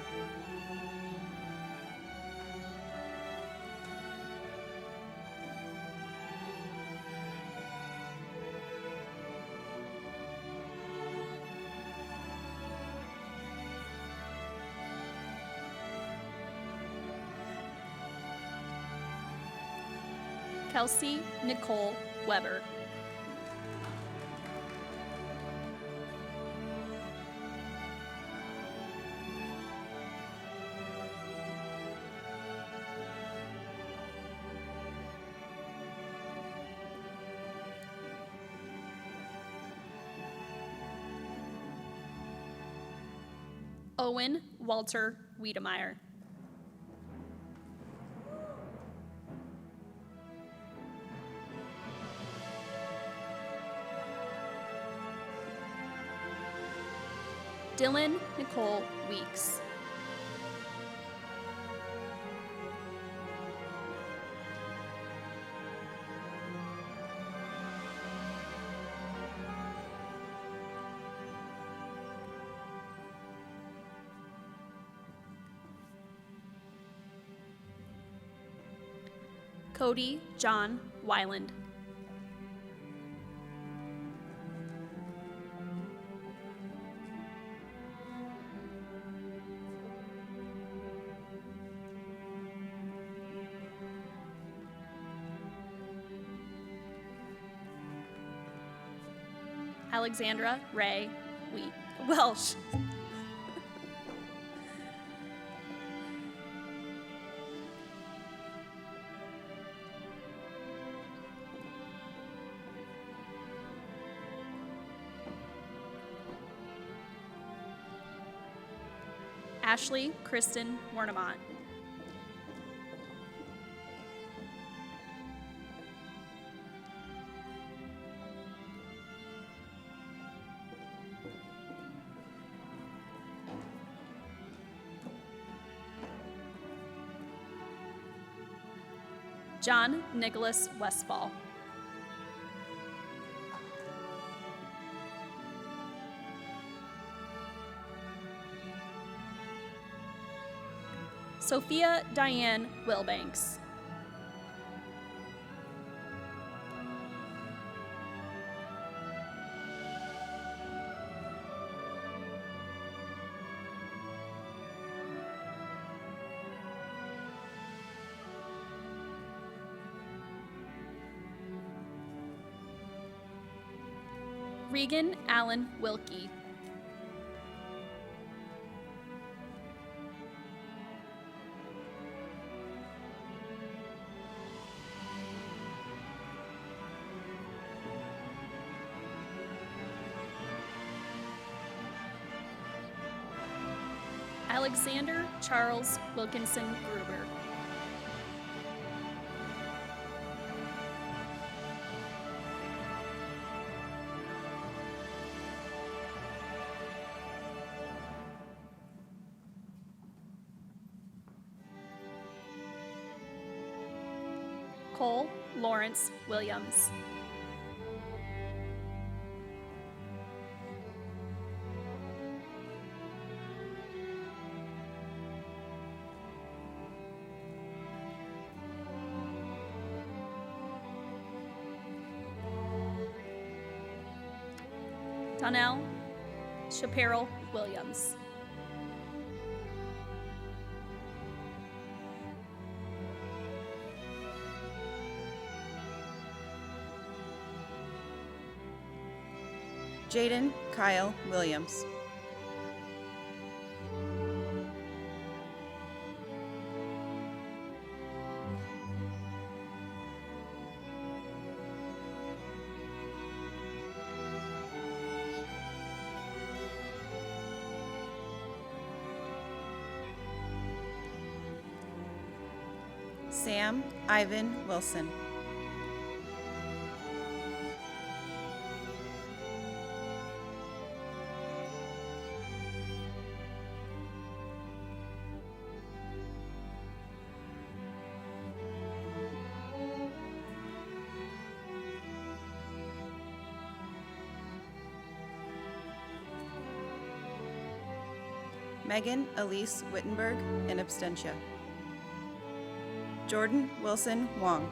Kelsey Nicole Weber. Owen Walter Wiedemeyer. Dylan Nicole Weeks. Cody John Weiland. Alexandra Ray Welsh. Ashley Kristen Warnemont. John Nicholas Westfall. Sophia Diane Wilbanks. Regan Allen Wilkie. Alexander Charles Wilkinson Gruber. Cole Lawrence Williams. Donnell Chaparral Williams. Jaden Kyle Williams. Sam Ivan Wilson. Megan Elise Wittenberg in absentia. Jordan Wilson Wong.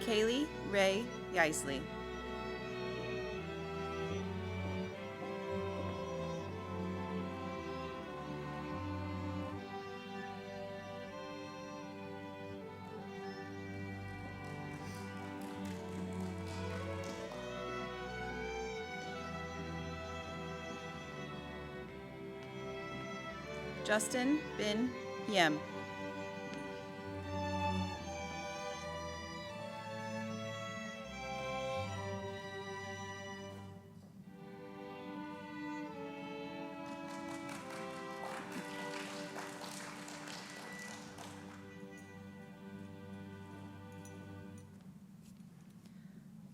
Kaylee Ray Yeisley. Justin Bin Yem.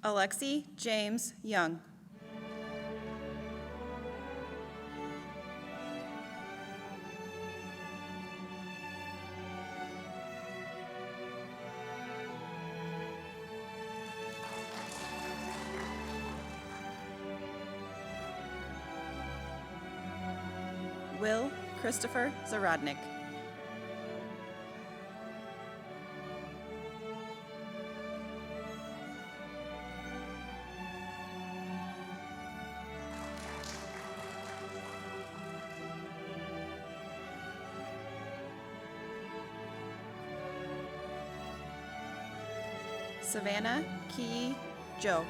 Alexi James Young. Will Christopher Zarodnik. Savannah Key Joe.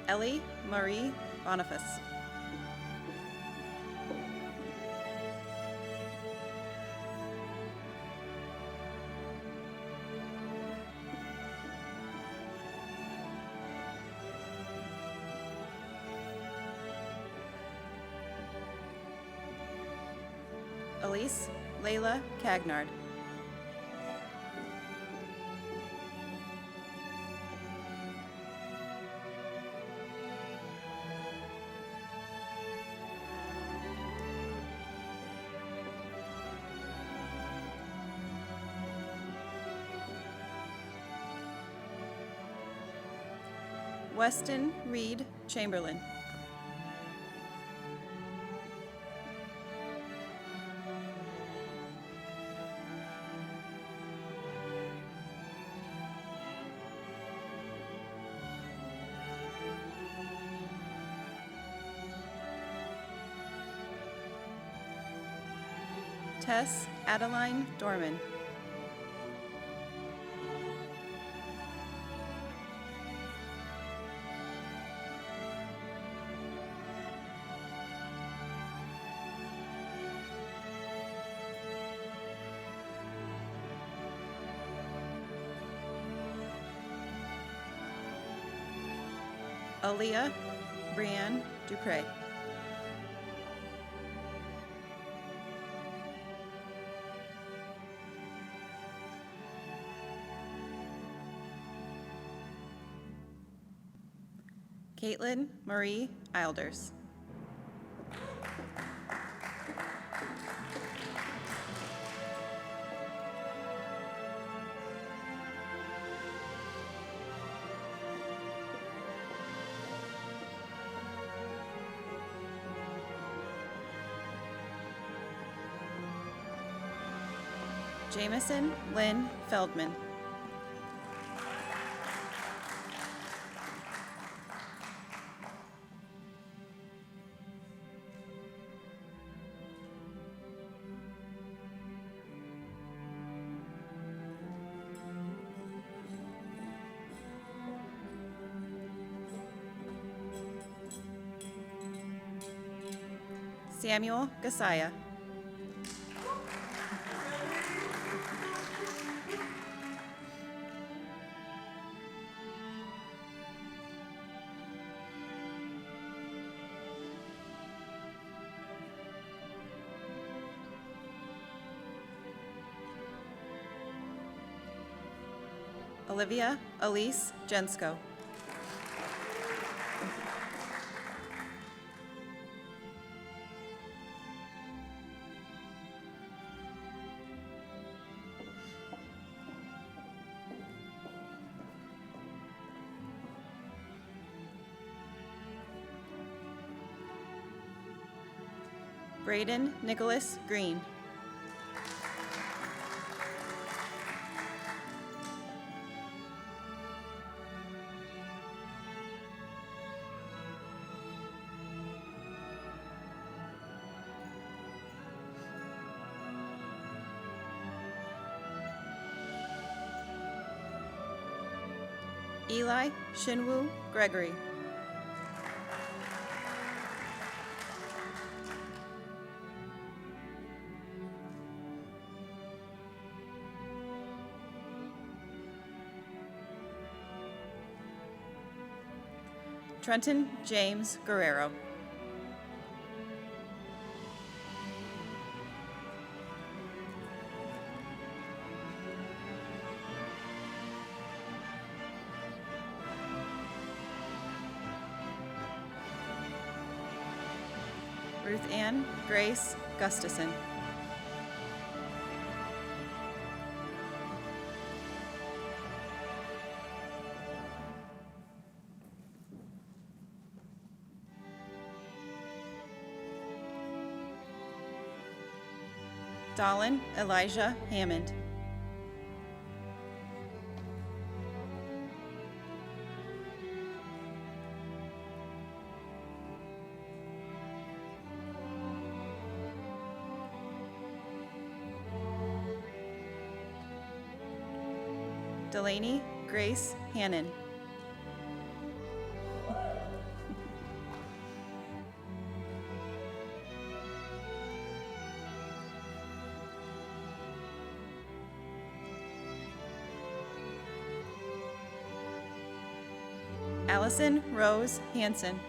Ellie Marie Boniface. Elise Layla Cagnard. Weston Reed Chamberlain. Tess Adeline Dorman. Aaliyah Brianne Dupre. Caitlin Marie Ilders. Jamison Lynn Feldman. Samuel Gasaya. Olivia Elise Jensko. Braden Nicholas Green. Eli Shinwoo Gregory. Trenton James Guerrero. Ruth Ann Grace Gustafson. Dolan Elijah Hammond. Delaney Grace Hannon. Allison Rose Hanson.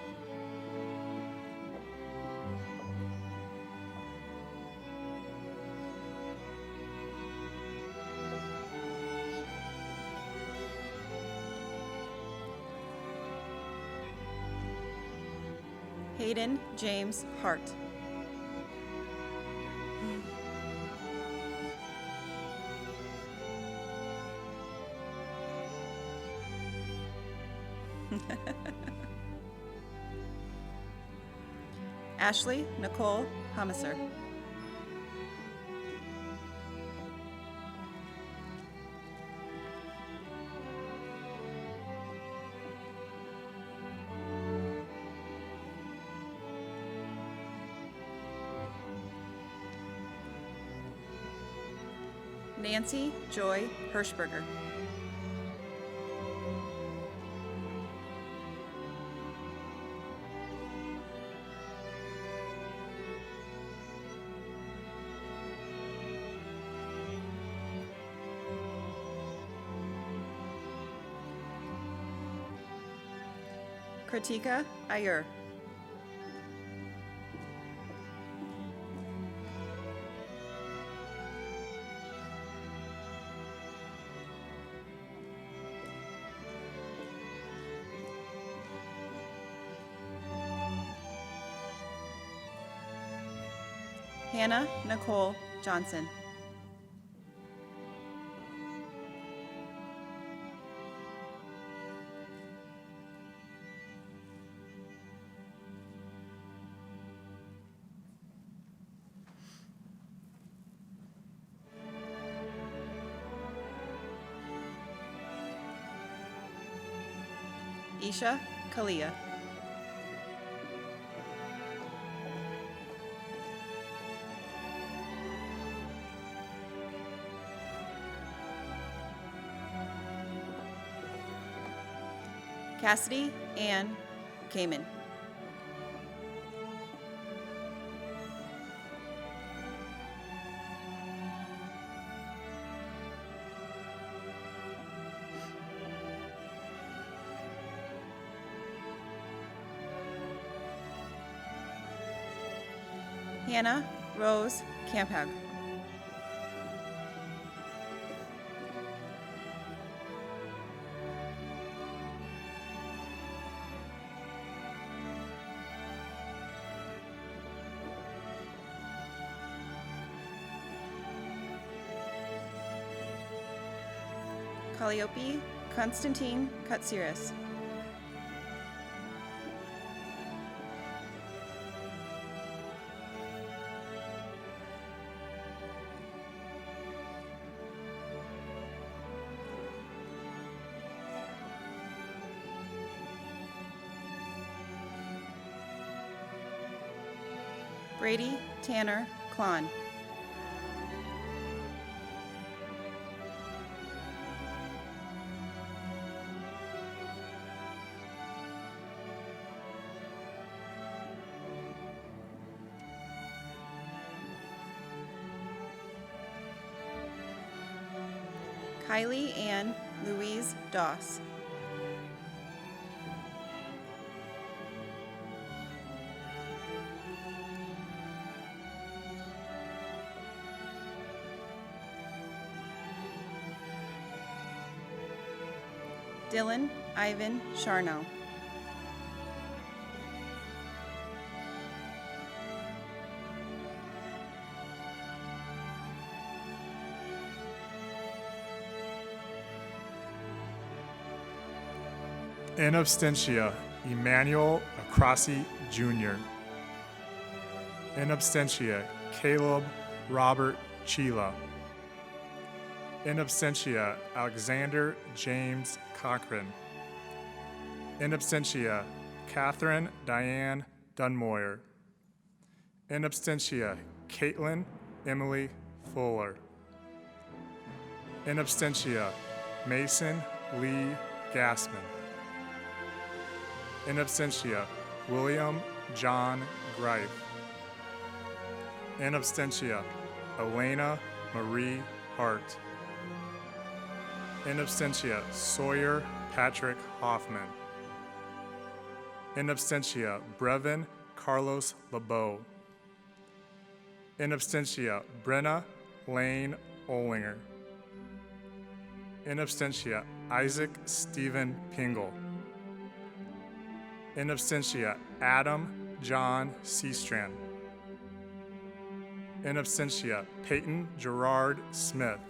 Hayden James Hart. Ashley Nicole Hummiser. Nancy Joy Hirschberger. Kritika Iyer. Hannah Nicole Johnson. Isha Kalia. Cassidy Ann Kamen. Hannah Rose Camphag. Calliope Constantine Katsiris. Brady Tanner Klon. Kylie Ann Louise Doss. Dylan Ivan Charno. In absentia, Emmanuel Acrossi Jr. In absentia, Caleb Robert Chila. In absentia, Alexander James Cochran. In absentia, Catherine Diane Dunmoyer. In absentia, Caitlin Emily Fuller. In absentia, Mason Lee Gassman. In absentia, William John Greif. In absentia, Elena Marie Hart. In absentia, Sawyer Patrick Hoffman. In absentia, Brevin Carlos LeBeau. In absentia, Brenna Lane Olinger. In absentia, Isaac Stephen Pingle. In absentia, Adam John Seastrand. In absentia, Peyton Gerard Smith.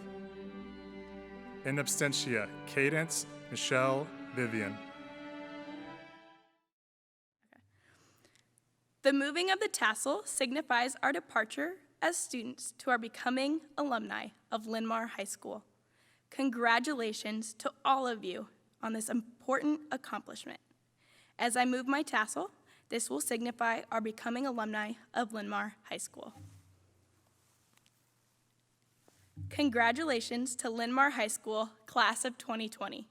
In absentia, Cadence Michelle Vivian. The moving of the tassel signifies our departure as students to our becoming alumni of Linn-Mar High School. Congratulations to all of you on this important accomplishment. As I move my tassel, this will signify our becoming alumni of Linn-Mar High School. Congratulations to Linn-Mar High School, class of 2020.